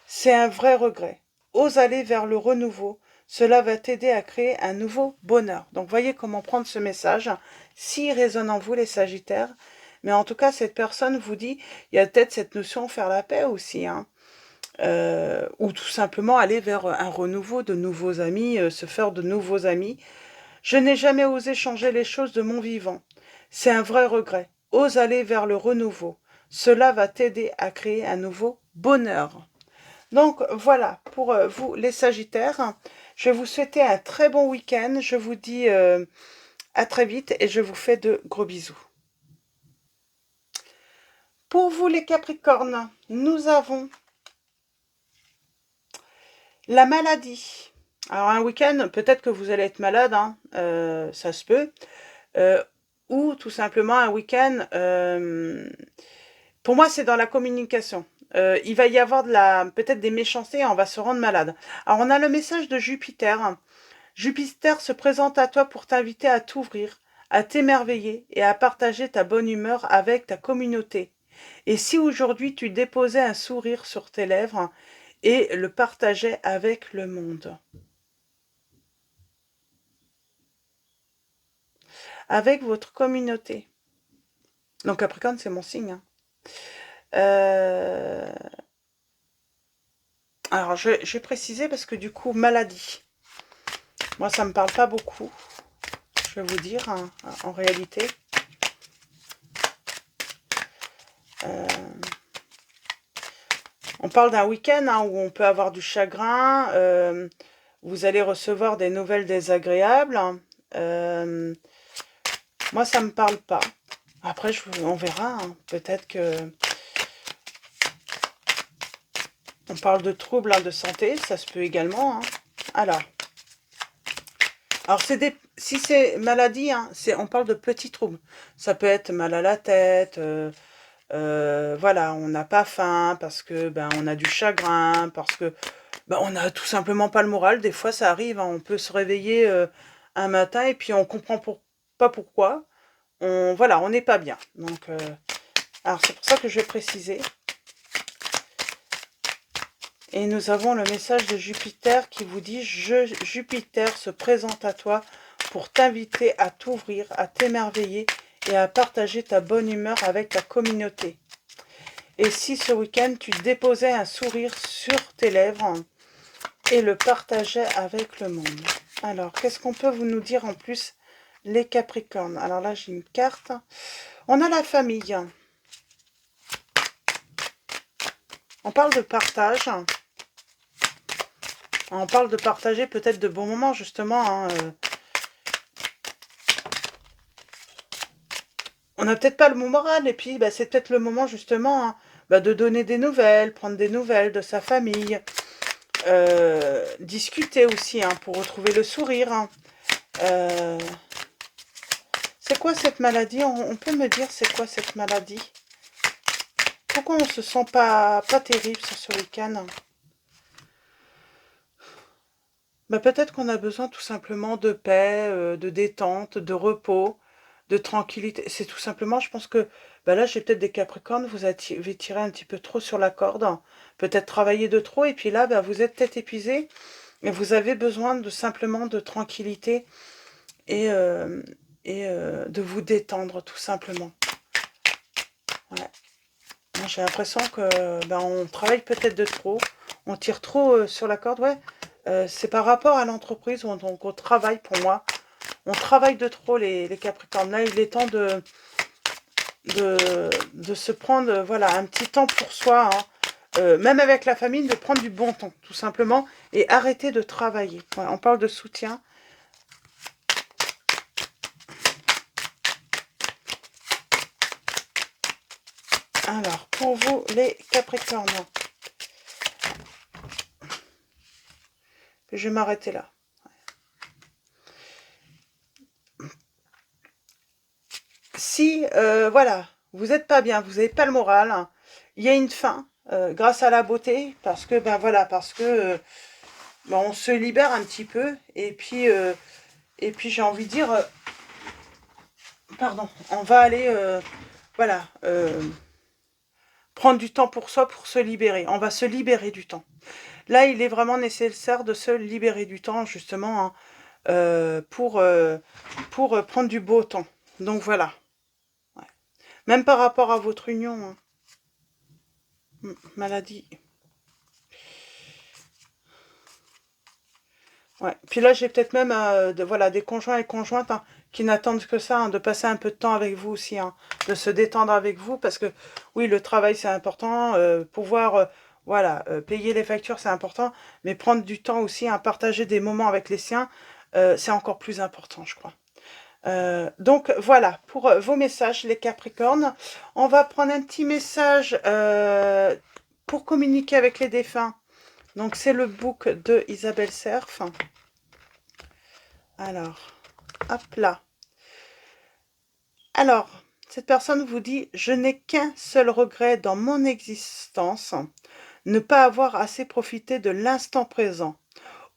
C'est un vrai regret. Ose aller vers le renouveau. Cela va t'aider à créer un nouveau bonheur. » Donc voyez comment prendre ce message, s'il résonne en vous les Sagittaires. Mais en tout cas, cette personne vous dit, il y a peut-être cette notion de faire la paix aussi. Hein. Ou tout simplement aller vers un renouveau, de nouveaux amis, se faire de nouveaux amis. Je n'ai jamais osé changer les choses de mon vivant. C'est un vrai regret. Ose aller vers le renouveau. Cela va t'aider à créer un nouveau bonheur. Donc voilà, pour vous les Sagittaires, je vais vous souhaiter un très bon week-end. Je vous dis à très vite et je vous fais de gros bisous. Pour vous les Capricornes, nous avons la maladie. Alors un week-end, peut-être que vous allez être malade, hein, ça se peut. Ou tout simplement un week-end, pour moi c'est dans la communication. Il va y avoir peut-être des méchancetés et on va se rendre malade. Alors on a le message de Jupiter. Jupiter se présente à toi pour t'inviter à t'ouvrir, à t'émerveiller et à partager ta bonne humeur avec ta communauté. Et si aujourd'hui tu déposais un sourire sur tes lèvres et le partageais avec le monde. Avec votre communauté. Donc Capricorne, c'est mon signe. Hein. Alors, je vais préciser parce que du coup, maladie. Moi, ça me parle pas beaucoup. Je vais vous dire, hein, en réalité. On parle d'un week-end hein, où on peut avoir du chagrin. Vous allez recevoir des nouvelles désagréables. Moi, ça me parle pas. Après, on verra. Hein. Peut-être que... On parle de troubles hein, de santé, ça se peut également. Hein. Alors si c'est maladie, hein, on parle de petits troubles. Ça peut être mal à la tête, voilà, on n'a pas faim parce que ben on a du chagrin, parce que ben, on n'a tout simplement pas le moral. Des fois, ça arrive, hein, on peut se réveiller un matin et puis on comprend pas pourquoi. Voilà, on n'est pas bien. Donc, alors c'est pour ça que je vais préciser. Et nous avons le message de Jupiter qui vous dit « Jupiter se présente à toi pour t'inviter à t'ouvrir, à t'émerveiller et à partager ta bonne humeur avec ta communauté. Et si ce week-end tu déposais un sourire sur tes lèvres et le partageais avec le monde ?» Alors, qu'est-ce qu'on peut vous nous dire en plus, les Capricornes? Alors là, j'ai une carte. On a la famille. On parle de partage. On parle de partager peut-être de bons moments, justement. Hein, on n'a peut-être pas le mot moral, et puis bah, c'est peut-être le moment, justement, hein, bah, de donner des nouvelles, prendre des nouvelles de sa famille, discuter aussi, hein, pour retrouver le sourire. Hein. C'est quoi cette maladie? On peut me dire c'est quoi cette maladie? Pourquoi on se sent pas terrible sur ce week-end? Bah, peut-être qu'on a besoin tout simplement de paix, de détente, de repos, de tranquillité. C'est tout simplement, je pense que bah là, j'ai peut-être des Capricornes, vous avez tiré un petit peu trop sur la corde, hein. Peut-être travaillé de trop, et puis là, bah, vous êtes peut-être épuisé, et vous avez besoin de simplement de tranquillité et, de vous détendre, tout simplement. Ouais. J'ai l'impression que bah, on travaille peut-être de trop, on tire trop sur la corde, ouais. C'est par rapport à l'entreprise où on travaille, pour moi. On travaille de trop, les Capricornes. Là, il est temps de se prendre, voilà, un petit temps pour soi, hein. Même avec la famille, de prendre du bon temps, tout simplement, et arrêter de travailler. Voilà, on parle de soutien. Alors, pour vous, les Capricornes, je vais m'arrêter là. Si, voilà, vous n'êtes pas bien, vous n'avez pas le moral, hein, il y a une fin, grâce à la beauté, parce que, ben voilà, parce que ben, on se libère un petit peu, et puis j'ai envie de dire, pardon, on va aller, voilà, prendre du temps pour soi, pour se libérer. On va se libérer du temps. Là, il est vraiment nécessaire de se libérer du temps, justement, hein, pour prendre du beau temps. Donc voilà. Ouais. Même par rapport à votre union, hein. Maladie. Ouais. Puis là, j'ai peut-être même voilà, des conjoints et conjointes, hein, qui n'attendent que ça, hein, de passer un peu de temps avec vous aussi, hein, de se détendre avec vous, parce que oui, le travail c'est important, pouvoir voilà, payer les factures c'est important, mais prendre du temps aussi, hein, partager des moments avec les siens, c'est encore plus important, je crois. Donc voilà, pour vos messages, les Capricornes. On va prendre un petit message pour communiquer avec les défunts. Donc c'est le book de Isabelle Serf. Alors, hop là. Alors, cette personne vous dit: je n'ai qu'un seul regret dans mon existence, ne pas avoir assez profité de l'instant présent.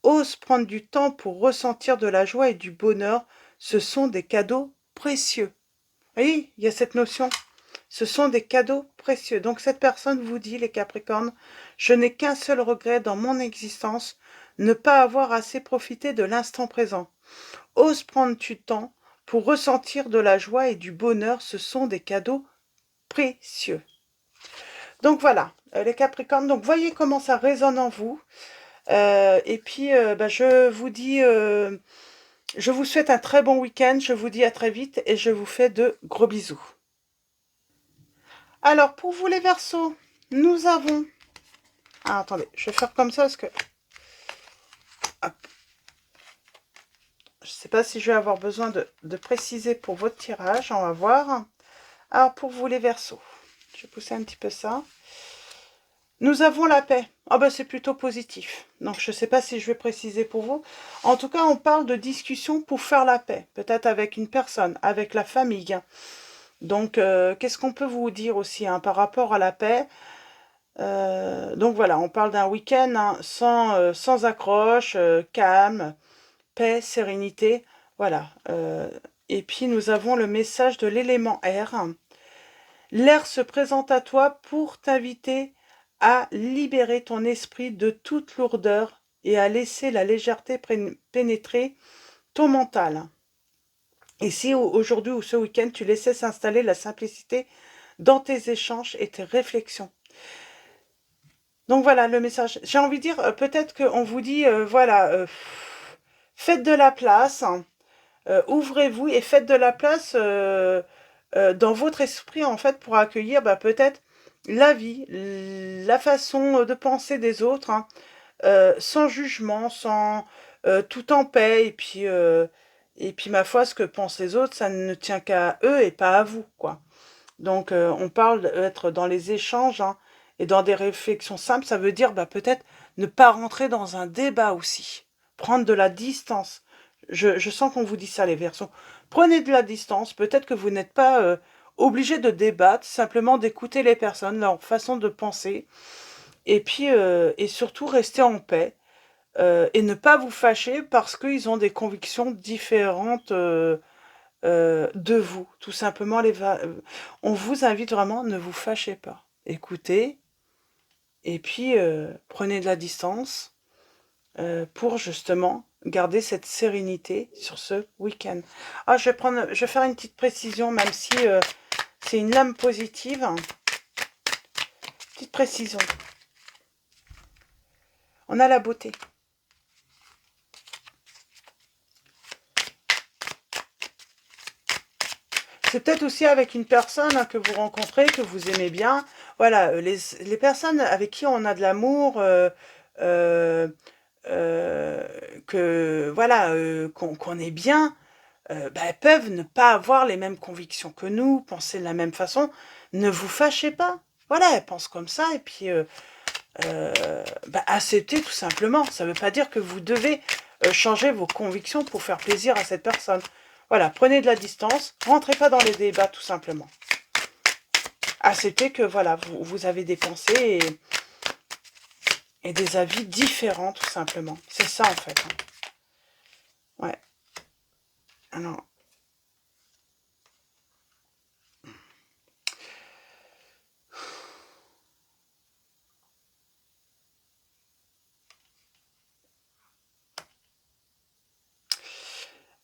Ose prendre du temps pour ressentir de la joie et du bonheur. Ce sont des cadeaux précieux. Oui, il y a cette notion. Ce sont des cadeaux précieux. Donc cette personne vous dit, les Capricornes: je n'ai qu'un seul regret dans mon existence, ne pas avoir assez profité de l'instant présent. Ose prendre du temps pour ressentir de la joie et du bonheur. Ce sont des cadeaux précieux. Donc voilà, les Capricornes. Donc voyez comment ça résonne en vous. Et puis, bah, je vous souhaite un très bon week-end. Je vous dis à très vite et je vous fais de gros bisous. Alors, pour vous les Verseaux, nous avons... Ah, attendez, je vais faire comme ça parce que... Hop. Je ne sais pas si je vais avoir besoin de préciser pour votre tirage. On va voir. Alors, pour vous les Verseaux, je vais pousser un petit peu ça. Nous avons la paix. Ah ben, c'est plutôt positif. Donc, je ne sais pas si je vais préciser pour vous. En tout cas, on parle de discussion pour faire la paix. Peut-être avec une personne, avec la famille. Donc, qu'est-ce qu'on peut vous dire aussi, hein, par rapport à la paix? Donc voilà, on parle d'un week-end, hein, sans accroche, calme, paix, sérénité. Voilà. Et puis, nous avons le message de l'élément air. L'air se présente à toi pour t'inviter à libérer ton esprit de toute lourdeur et à laisser la légèreté pénétrer ton mental. Et si aujourd'hui ou ce week-end, tu laissais s'installer la simplicité dans tes échanges et tes réflexions. Donc voilà le message. J'ai envie de dire, peut-être qu'on vous dit, voilà, faites de la place, hein, ouvrez-vous et faites de la place dans votre esprit, en fait, pour accueillir peut-être la vie, la façon de penser des autres, hein, sans jugement, tout en paix. Et puis, ma foi, ce que pensent les autres, ça ne tient qu'à eux et pas à vous, quoi. Donc, on parle d'être dans les échanges, hein, et dans des réflexions simples. Ça veut dire peut-être ne pas rentrer dans un débat aussi. Prendre de la distance. Je sens qu'on vous dit ça, les Verseaux. Prenez de la distance. Peut-être que vous n'êtes pas obligé de débattre, simplement d'écouter les personnes, leur façon de penser. Et puis, et surtout, rester en paix. Et ne pas vous fâcher parce qu'ils ont des convictions différentes de vous. Tout simplement, on vous invite vraiment, ne vous fâchez pas. Écoutez, et puis prenez de la distance pour justement garder cette sérénité sur ce week-end. Ah, je vais faire une petite précision, même si c'est une lame positive. Petite précision. On a la beauté. C'est peut-être aussi avec une personne hein, que vous rencontrez, que vous aimez bien. Voilà, les personnes avec qui on a de l'amour, euh, euh, que voilà, qu'on est bien, bah, elles peuvent ne pas avoir les mêmes convictions que nous, penser de la même façon. Ne vous fâchez pas. Voilà, elles pensent comme ça et puis bah, acceptez tout simplement. Ça ne veut pas dire que vous devez changer vos convictions pour faire plaisir à cette personne. Voilà, prenez de la distance, rentrez pas dans les débats tout simplement. Acceptez que voilà, vous avez des pensées et des avis différents tout simplement. C'est ça en fait. Hein. Ouais. Alors,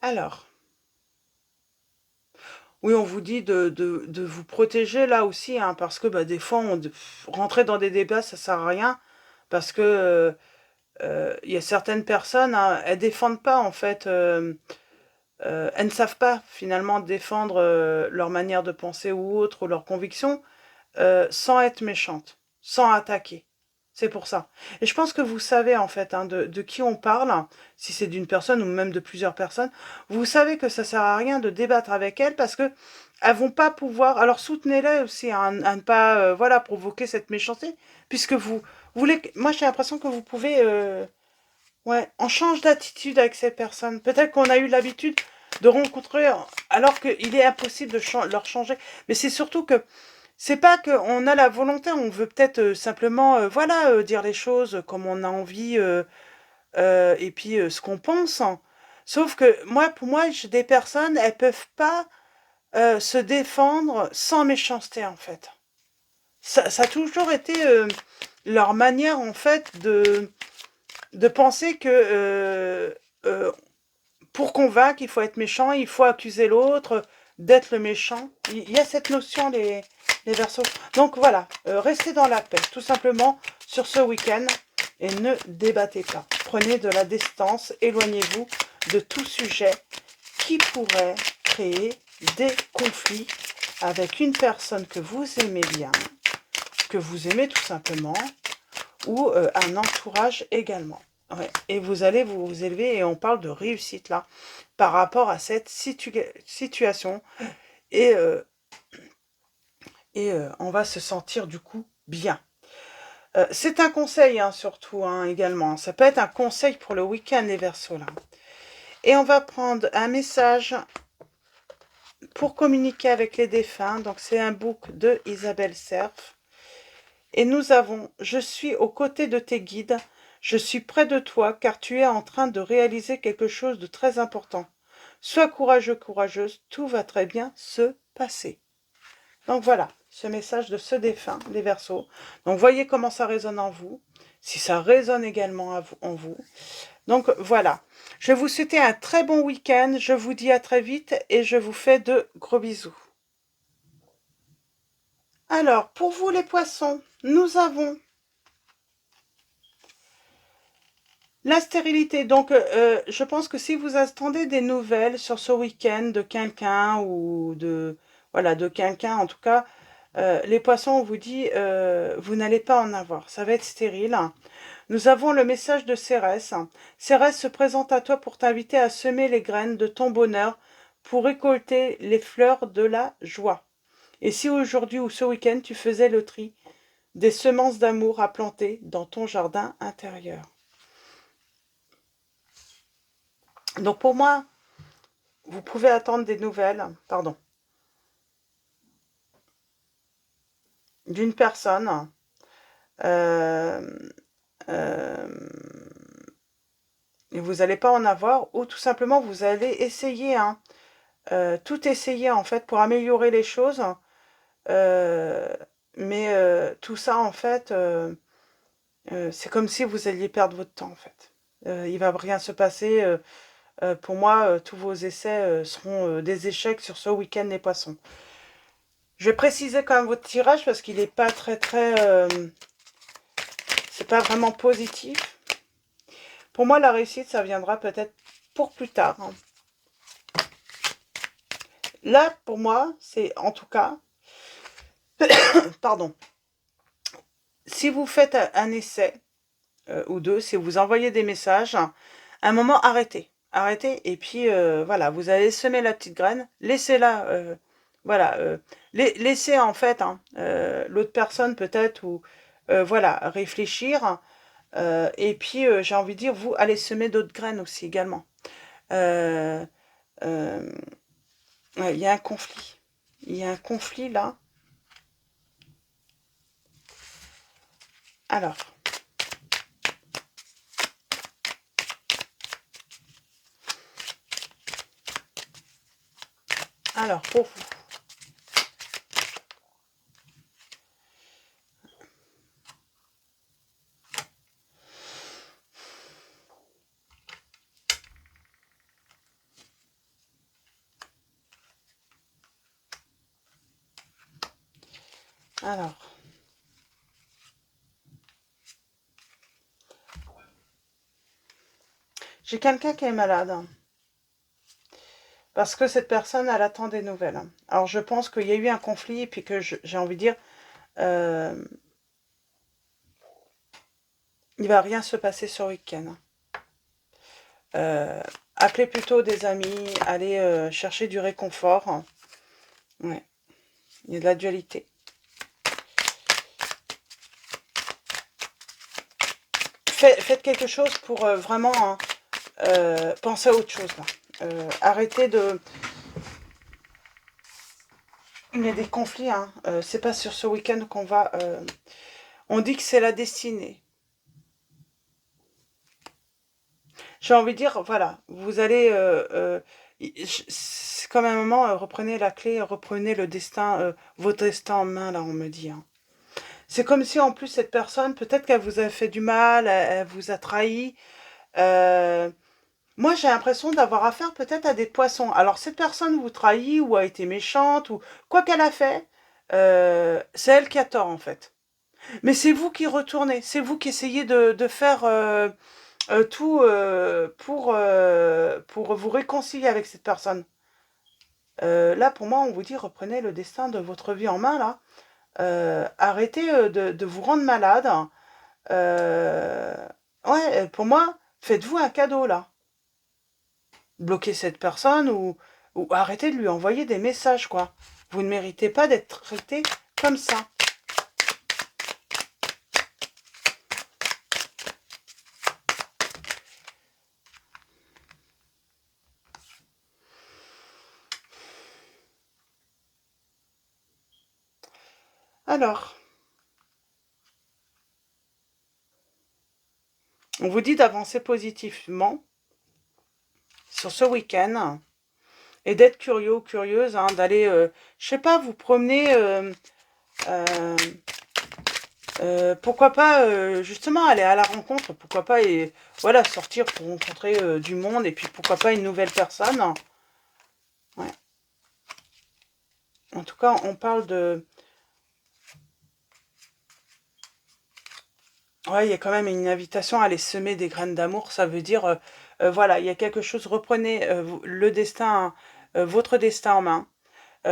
alors, oui, on vous dit de vous protéger là aussi, hein, parce que bah, des fois, rentrer dans des débats, ça sert à rien, parce que il y a certaines personnes, hein, elles défendent pas en fait, elles ne savent pas finalement défendre leur manière de penser ou autre, ou leurs convictions, sans être méchantes, sans attaquer. C'est pour ça. Et je pense que vous savez en fait hein, de qui on parle, si c'est d'une personne ou même de plusieurs personnes. Vous savez que ça sert à rien de débattre avec elles parce que elles vont pas pouvoir. Alors soutenez-les aussi hein, à ne pas voilà provoquer cette méchanceté, puisque vous voulez. Moi j'ai l'impression que vous pouvez. Ouais, on change d'attitude avec ces personnes. Peut-être qu'on a eu l'habitude de rencontrer alors qu'il est impossible de leur changer. Mais c'est surtout que c'est pas qu'on a la volonté, on veut peut-être simplement voilà, dire les choses comme on a envie et puis ce qu'on pense. Hein. Sauf que moi, pour moi, j'ai des personnes, elles peuvent pas se défendre sans méchanceté en fait. Ça a toujours été leur manière en fait de penser que euh, pour convaincre, il faut être méchant, il faut accuser l'autre d'être le méchant. Il y a cette notion, les Verseaux. Donc voilà, restez dans la paix, tout simplement, sur ce week-end, et ne débattez pas. Prenez de la distance, éloignez-vous de tout sujet qui pourrait créer des conflits avec une personne que vous aimez bien, que vous aimez tout simplement, ou un entourage également. Ouais. Et vous allez vous élever, et on parle de réussite là, par rapport à cette situation. Et, on va se sentir du coup bien. C'est un conseil hein, surtout hein, également. Ça peut être un conseil pour le week-end les Verseaux là. Et on va prendre un message pour communiquer avec les défunts. Donc c'est un book de Isabelle Serf. Et nous avons « Je suis aux côtés de tes guides, je suis près de toi car tu es en train de réaliser quelque chose de très important. Sois courageux, courageuse, tout va très bien se passer. » Donc voilà, ce message de ce défunt, les Verseaux. Donc voyez comment ça résonne en vous, si ça résonne également en vous. Donc voilà, je vais vous souhaiter un très bon week-end, je vous dis à très vite et je vous fais de gros bisous. Alors, pour vous les poissons, nous avons la stérilité. Donc, je pense que si vous attendez des nouvelles sur ce week-end de quelqu'un ou de... Voilà, de quelqu'un en tout cas, les poissons, on vous dit, vous n'allez pas en avoir. Ça va être stérile. Nous avons le message de Cérès. Cérès se présente à toi pour t'inviter à semer les graines de ton bonheur pour récolter les fleurs de la joie. Et si aujourd'hui ou ce week-end, tu faisais le tri des semences d'amour à planter dans ton jardin intérieur. Donc pour moi, vous pouvez attendre des nouvelles, pardon, d'une personne euh, euh, et vous n'allez pas en avoir, ou tout simplement vous allez essayer, hein, tout essayer en fait pour améliorer les choses, euh, mais tout ça en fait, c'est comme si vous alliez perdre votre temps en fait. Il va rien se passer. Pour moi, tous vos essais seront des échecs sur ce week-end les poissons. Je vais préciser quand même votre tirage parce qu'il n'est pas très... c'est pas vraiment positif. Pour moi, la réussite, ça viendra peut-être pour plus tard. Hein. Là, pour moi, c'est en tout cas, pardon, si vous faites un essai ou deux, si vous envoyez des messages, à un moment, arrêtez. Arrêtez, et puis voilà, vous allez semer la petite graine, laissez-la, voilà, laissez en fait hein, l'autre personne peut-être, ou voilà, réfléchir, et puis j'ai envie de dire, vous allez semer d'autres graines aussi également. Euh, euh, ouais, il y a un conflit. Il y a un conflit là. Alors, pour vous. Alors, j'ai quelqu'un qui est malade. Parce que cette personne, elle attend des nouvelles. Alors, je pense qu'il y a eu un conflit, et puis que j'ai envie de dire, euh, il va rien se passer ce week-end. Appelez plutôt des amis, allez chercher du réconfort. Ouais, il y a de la dualité. Faites quelque chose pour vraiment hein, penser à autre chose. Là. Arrêtez de... Il y a des conflits, hein. C'est pas sur ce week-end qu'on va... On dit que c'est la destinée. J'ai envie de dire, voilà, vous allez... c'est comme un moment, reprenez la clé, reprenez le destin, votre destin en main, là, on me dit. Hein. C'est comme si, en plus, cette personne, peut-être qu'elle vous a fait du mal, elle vous a trahi. Euh, Moi, j'ai l'impression d'avoir affaire peut-être à des poissons. Alors, cette personne vous trahit ou a été méchante ou quoi qu'elle a fait, c'est elle qui a tort, en fait. Mais c'est vous qui retournez, c'est vous qui essayez de faire tout pour vous réconcilier avec cette personne. Là, pour moi, on vous dit, reprenez le destin de votre vie en main, là. Arrêtez de vous rendre malade. Euh, ouais, pour moi, faites-vous un cadeau, là. Bloquez cette personne ou arrêtez de lui envoyer des messages, quoi. Vous ne méritez pas d'être traité comme ça. Alors, on vous dit d'avancer positivement sur ce week-end et d'être curieux ou curieuse, hein, d'aller, je sais pas, vous promener, euh, pourquoi pas, justement, aller à la rencontre, pourquoi pas, et voilà, sortir pour rencontrer du monde, et puis pourquoi pas une nouvelle personne. Ouais. En tout cas, on parle de... Ouais, il y a quand même une invitation à aller semer des graines d'amour, ça veut dire, voilà, il y a quelque chose, reprenez le destin, votre destin en main.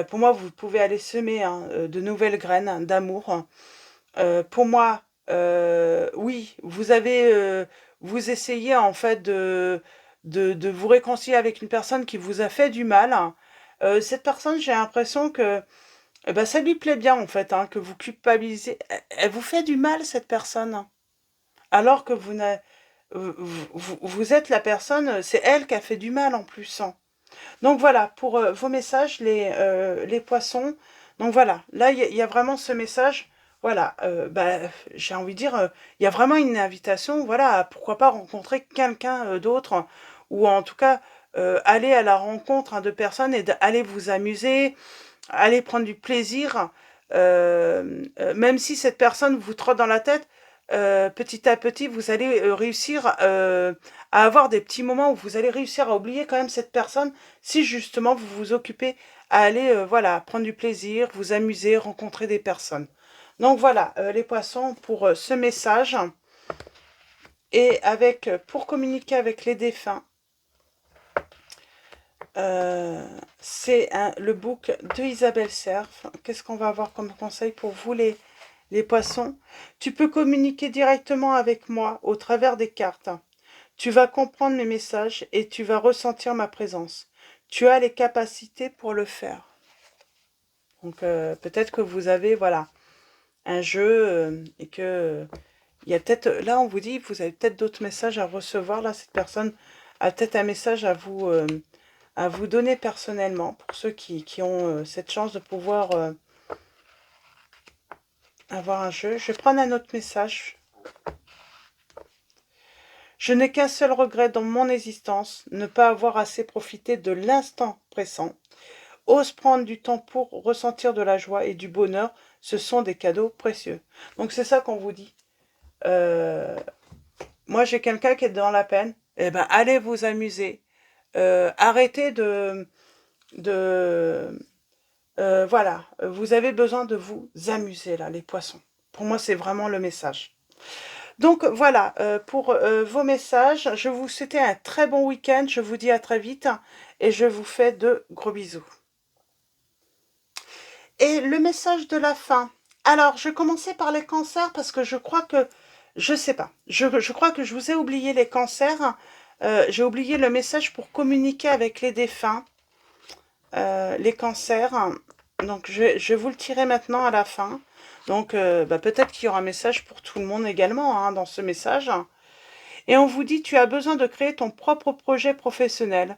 Pour moi, vous pouvez aller semer hein, de nouvelles graines d'amour. Pour moi, oui, vous essayez en fait de vous réconcilier avec une personne qui vous a fait du mal. Cette personne, j'ai l'impression que ben, ça lui plaît bien en fait, hein, que vous culpabilisez. Elle vous fait du mal, cette personne. Alors que vous êtes la personne, c'est elle qui a fait du mal en plus. Hein. Donc voilà, pour vos messages, les poissons. Donc voilà, là, il y a vraiment ce message. Voilà, bah, j'ai envie de dire, il y a vraiment une invitation, voilà, à pourquoi pas rencontrer quelqu'un d'autre, ou en tout cas, aller à la rencontre hein, de personnes et d'aller vous amuser, aller prendre du plaisir, même si cette personne vous trotte dans la tête, petit à petit, vous allez réussir à avoir des petits moments où vous allez réussir à oublier quand même cette personne si justement vous vous occupez à aller voilà, prendre du plaisir, vous amuser, rencontrer des personnes. Donc voilà, les poissons pour ce message et avec pour communiquer avec les défunts. C'est le book de Isabelle Serf. Qu'est-ce qu'on va avoir comme conseil pour vous les poissons? Tu peux communiquer directement avec moi au travers des cartes. Tu vas comprendre mes messages et tu vas ressentir ma présence. Tu as les capacités pour le faire. Donc peut-être que vous avez voilà un jeu et que il y a peut-être là on vous dit vous avez peut-être d'autres messages à recevoir. Là cette personne a peut-être un message à vous donner personnellement pour ceux qui ont cette chance de pouvoir avoir un jeu. Je vais prendre un autre message. Je n'ai qu'un seul regret dans mon existence, ne pas avoir assez profité de l'instant présent. Ose prendre du temps pour ressentir de la joie et du bonheur, ce sont des cadeaux précieux. Donc c'est ça qu'on vous dit. Moi j'ai quelqu'un qui est dans la peine, eh ben allez vous amuser. Arrêtez de voilà, vous avez besoin de vous amuser là, les poissons. Pour moi c'est vraiment le message. Donc voilà, pour vos messages, je vous souhaite un très bon week-end, je vous dis à très vite et je vous fais de gros bisous. Et le message de la fin. Alors, je commençais par les cancers parce que je crois que, je sais pas, je crois que je vous ai oublié les cancers. J'ai oublié le message pour communiquer avec les défunts, les cancers. Donc, je vais vous le tirer maintenant à la fin. Donc, peut-être qu'il y aura un message pour tout le monde également hein, dans ce message. Et on vous dit, tu as besoin de créer ton propre projet professionnel.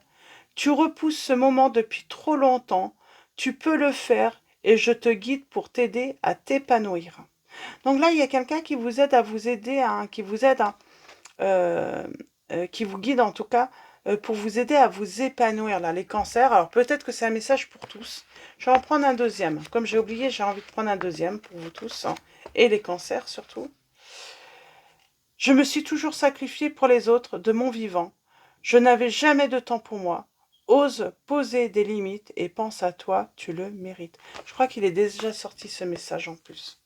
Tu repousses ce moment depuis trop longtemps. Tu peux le faire et je te guide pour t'aider à t'épanouir. Donc là, il y a quelqu'un qui vous aide à vous aider, hein, qui vous aide, qui vous guide en tout cas, pour vous aider à vous épanouir, là, les cancers. Alors peut-être que c'est un message pour tous. Je vais en prendre un deuxième. Comme j'ai oublié, j'ai envie de prendre un deuxième pour vous tous, hein, et les cancers surtout. Je me suis toujours sacrifiée pour les autres de mon vivant. Je n'avais jamais de temps pour moi. Ose poser des limites et pense à toi, tu le mérites. Je crois qu'il est déjà sorti ce message en plus.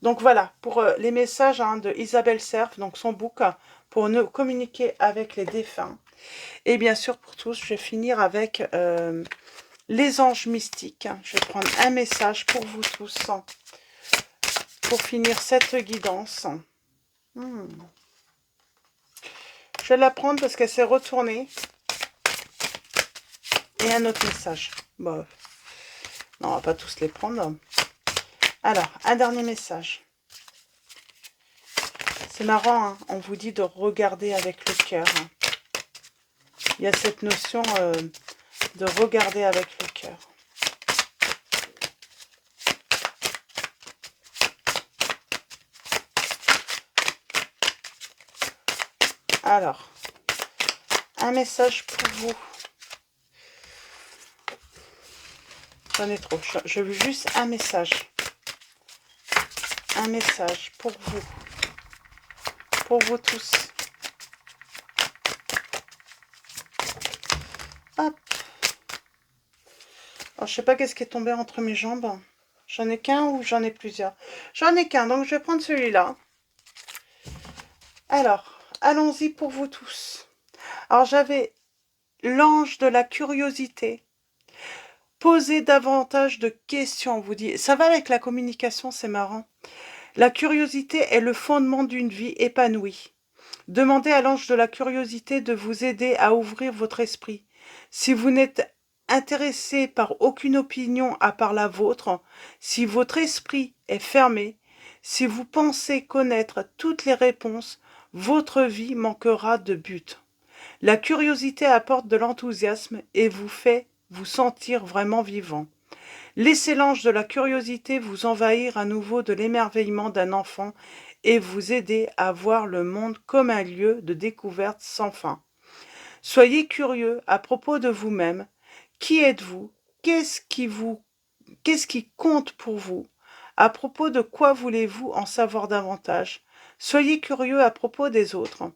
Donc voilà, pour les messages hein, de Isabelle Serf, donc son book, pour nous communiquer avec les défunts. Et bien sûr, pour tous, je vais finir avec les anges mystiques. Je vais prendre un message pour vous tous, pour finir cette guidance. Je vais la prendre parce qu'elle s'est retournée. Et un autre message. Bon, non, on va pas tous les prendre. Alors, un dernier message. C'est marrant, hein, on vous dit de regarder avec le cœur. Hein. Il y a cette notion de regarder avec le cœur. Alors, un message pour vous. J'en ai trop. Je veux juste un message. Un message pour vous. Pour vous tous. Hop. Alors, je sais pas qu'est-ce qui est tombé entre mes jambes. J'en ai qu'un ou j'en ai plusieurs? J'en ai qu'un, donc je vais prendre celui-là. Alors, allons-y pour vous tous. Alors, j'avais l'ange de la curiosité. Posez davantage de questions, on vous dit. Ça va avec la communication, c'est marrant. La curiosité est le fondement d'une vie épanouie. Demandez à l'ange de la curiosité de vous aider à ouvrir votre esprit. Si vous n'êtes intéressé par aucune opinion à part la vôtre, si votre esprit est fermé, si vous pensez connaître toutes les réponses, votre vie manquera de but. La curiosité apporte de l'enthousiasme et vous fait vous sentir vraiment vivant. Laissez l'ange de la curiosité vous envahir à nouveau de l'émerveillement d'un enfant et vous aider à voir le monde comme un lieu de découverte sans fin. Soyez curieux à propos de vous-même. Qui êtes-vous? Qu'est-ce qui compte pour vous? À propos de quoi voulez-vous en savoir davantage? Soyez curieux à propos des autres.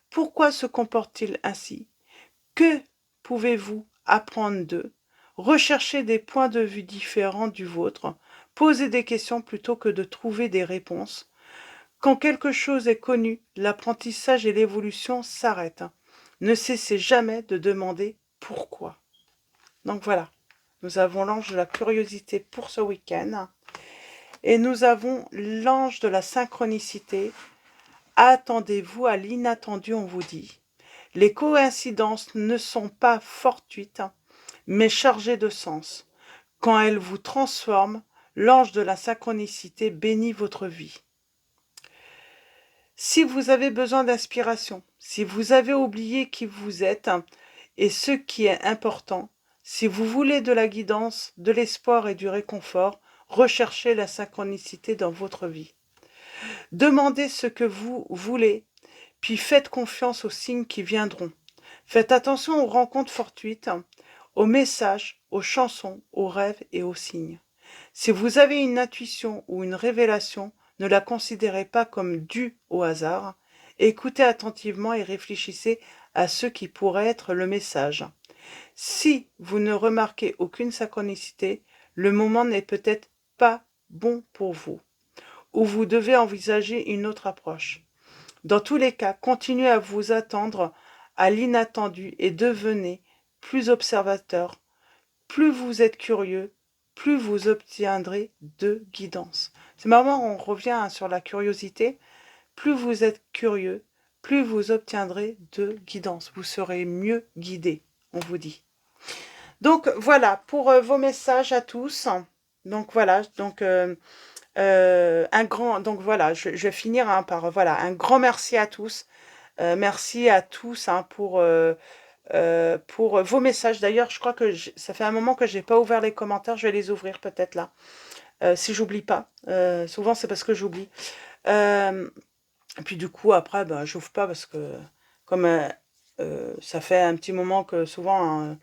Pourquoi se comportent-ils ainsi? Que pouvez-vous apprendre d'eux? Recherchez des points de vue différents du vôtre. Posez des questions plutôt que de trouver des réponses. Quand quelque chose est connu, l'apprentissage et l'évolution s'arrêtent. Ne cessez jamais de demander pourquoi. Donc voilà, nous avons l'ange de la curiosité pour ce week-end. Et nous avons l'ange de la synchronicité. Attendez-vous à l'inattendu, on vous dit. Les coïncidences ne sont pas fortuites, mais chargées de sens. Quand elles vous transforment, l'ange de la synchronicité bénit votre vie. Si vous avez besoin d'inspiration, si vous avez oublié qui vous êtes et ce qui est important, si vous voulez de la guidance, de l'espoir et du réconfort, recherchez la synchronicité dans votre vie. Demandez ce que vous voulez, puis faites confiance aux signes qui viendront. Faites attention aux rencontres fortuites, aux messages, aux chansons, aux rêves et aux signes. Si vous avez une intuition ou une révélation, ne la considérez pas comme due au hasard. Écoutez attentivement et réfléchissez à ce qui pourrait être le message. Si vous ne remarquez aucune synchronicité, le moment n'est peut-être pas bon pour vous, ou vous devez envisager une autre approche. Dans tous les cas, continuez à vous attendre à l'inattendu et devenez plus observateur. Plus vous êtes curieux, plus vous obtiendrez de guidance. C'est marrant, on revient sur la curiosité. Plus vous êtes curieux, plus vous obtiendrez de guidance. Vous serez mieux guidé, on vous dit. Donc voilà, pour vos messages à tous. Donc voilà, donc voilà, je vais finir par voilà, un grand merci à tous. Merci à tous pour vos messages. D'ailleurs, je crois que ça fait un moment que j'ai pas ouvert les commentaires. Je vais les ouvrir peut-être là, si j'oublie pas. Souvent, c'est parce que j'oublie. Et puis du coup, après, ben, j'ouvre pas parce que comme ça fait un petit moment que souvent...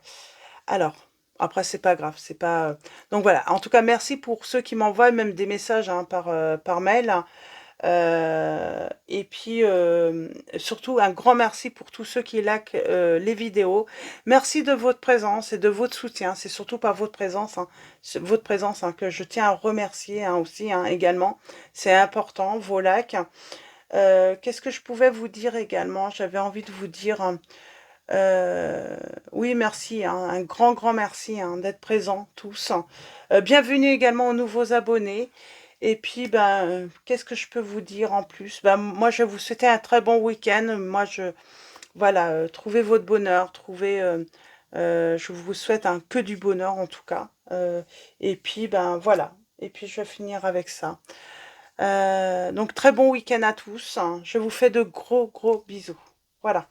alors, après, c'est pas grave. C'est pas... Donc voilà. En tout cas, merci pour ceux qui m'envoient même des messages par mail. Et puis, surtout, un grand merci pour tous ceux qui likent les vidéos. Merci de votre présence et de votre soutien. C'est surtout par votre présence, que je tiens à remercier aussi également. C'est important, vos likes. Qu'est-ce que je pouvais vous dire également? J'avais envie de vous dire... oui, merci, un grand, grand merci d'être présents tous. Bienvenue également aux nouveaux abonnés. Et puis, ben, qu'est-ce que je peux vous dire en plus? Ben, moi, je vais vous souhaiter un très bon week-end. Voilà, trouvez votre bonheur, je vous souhaite que du bonheur en tout cas. Et puis, ben, voilà. Et puis, je vais finir avec ça. Donc, très bon week-end à tous. Je vous fais de gros, gros bisous. Voilà.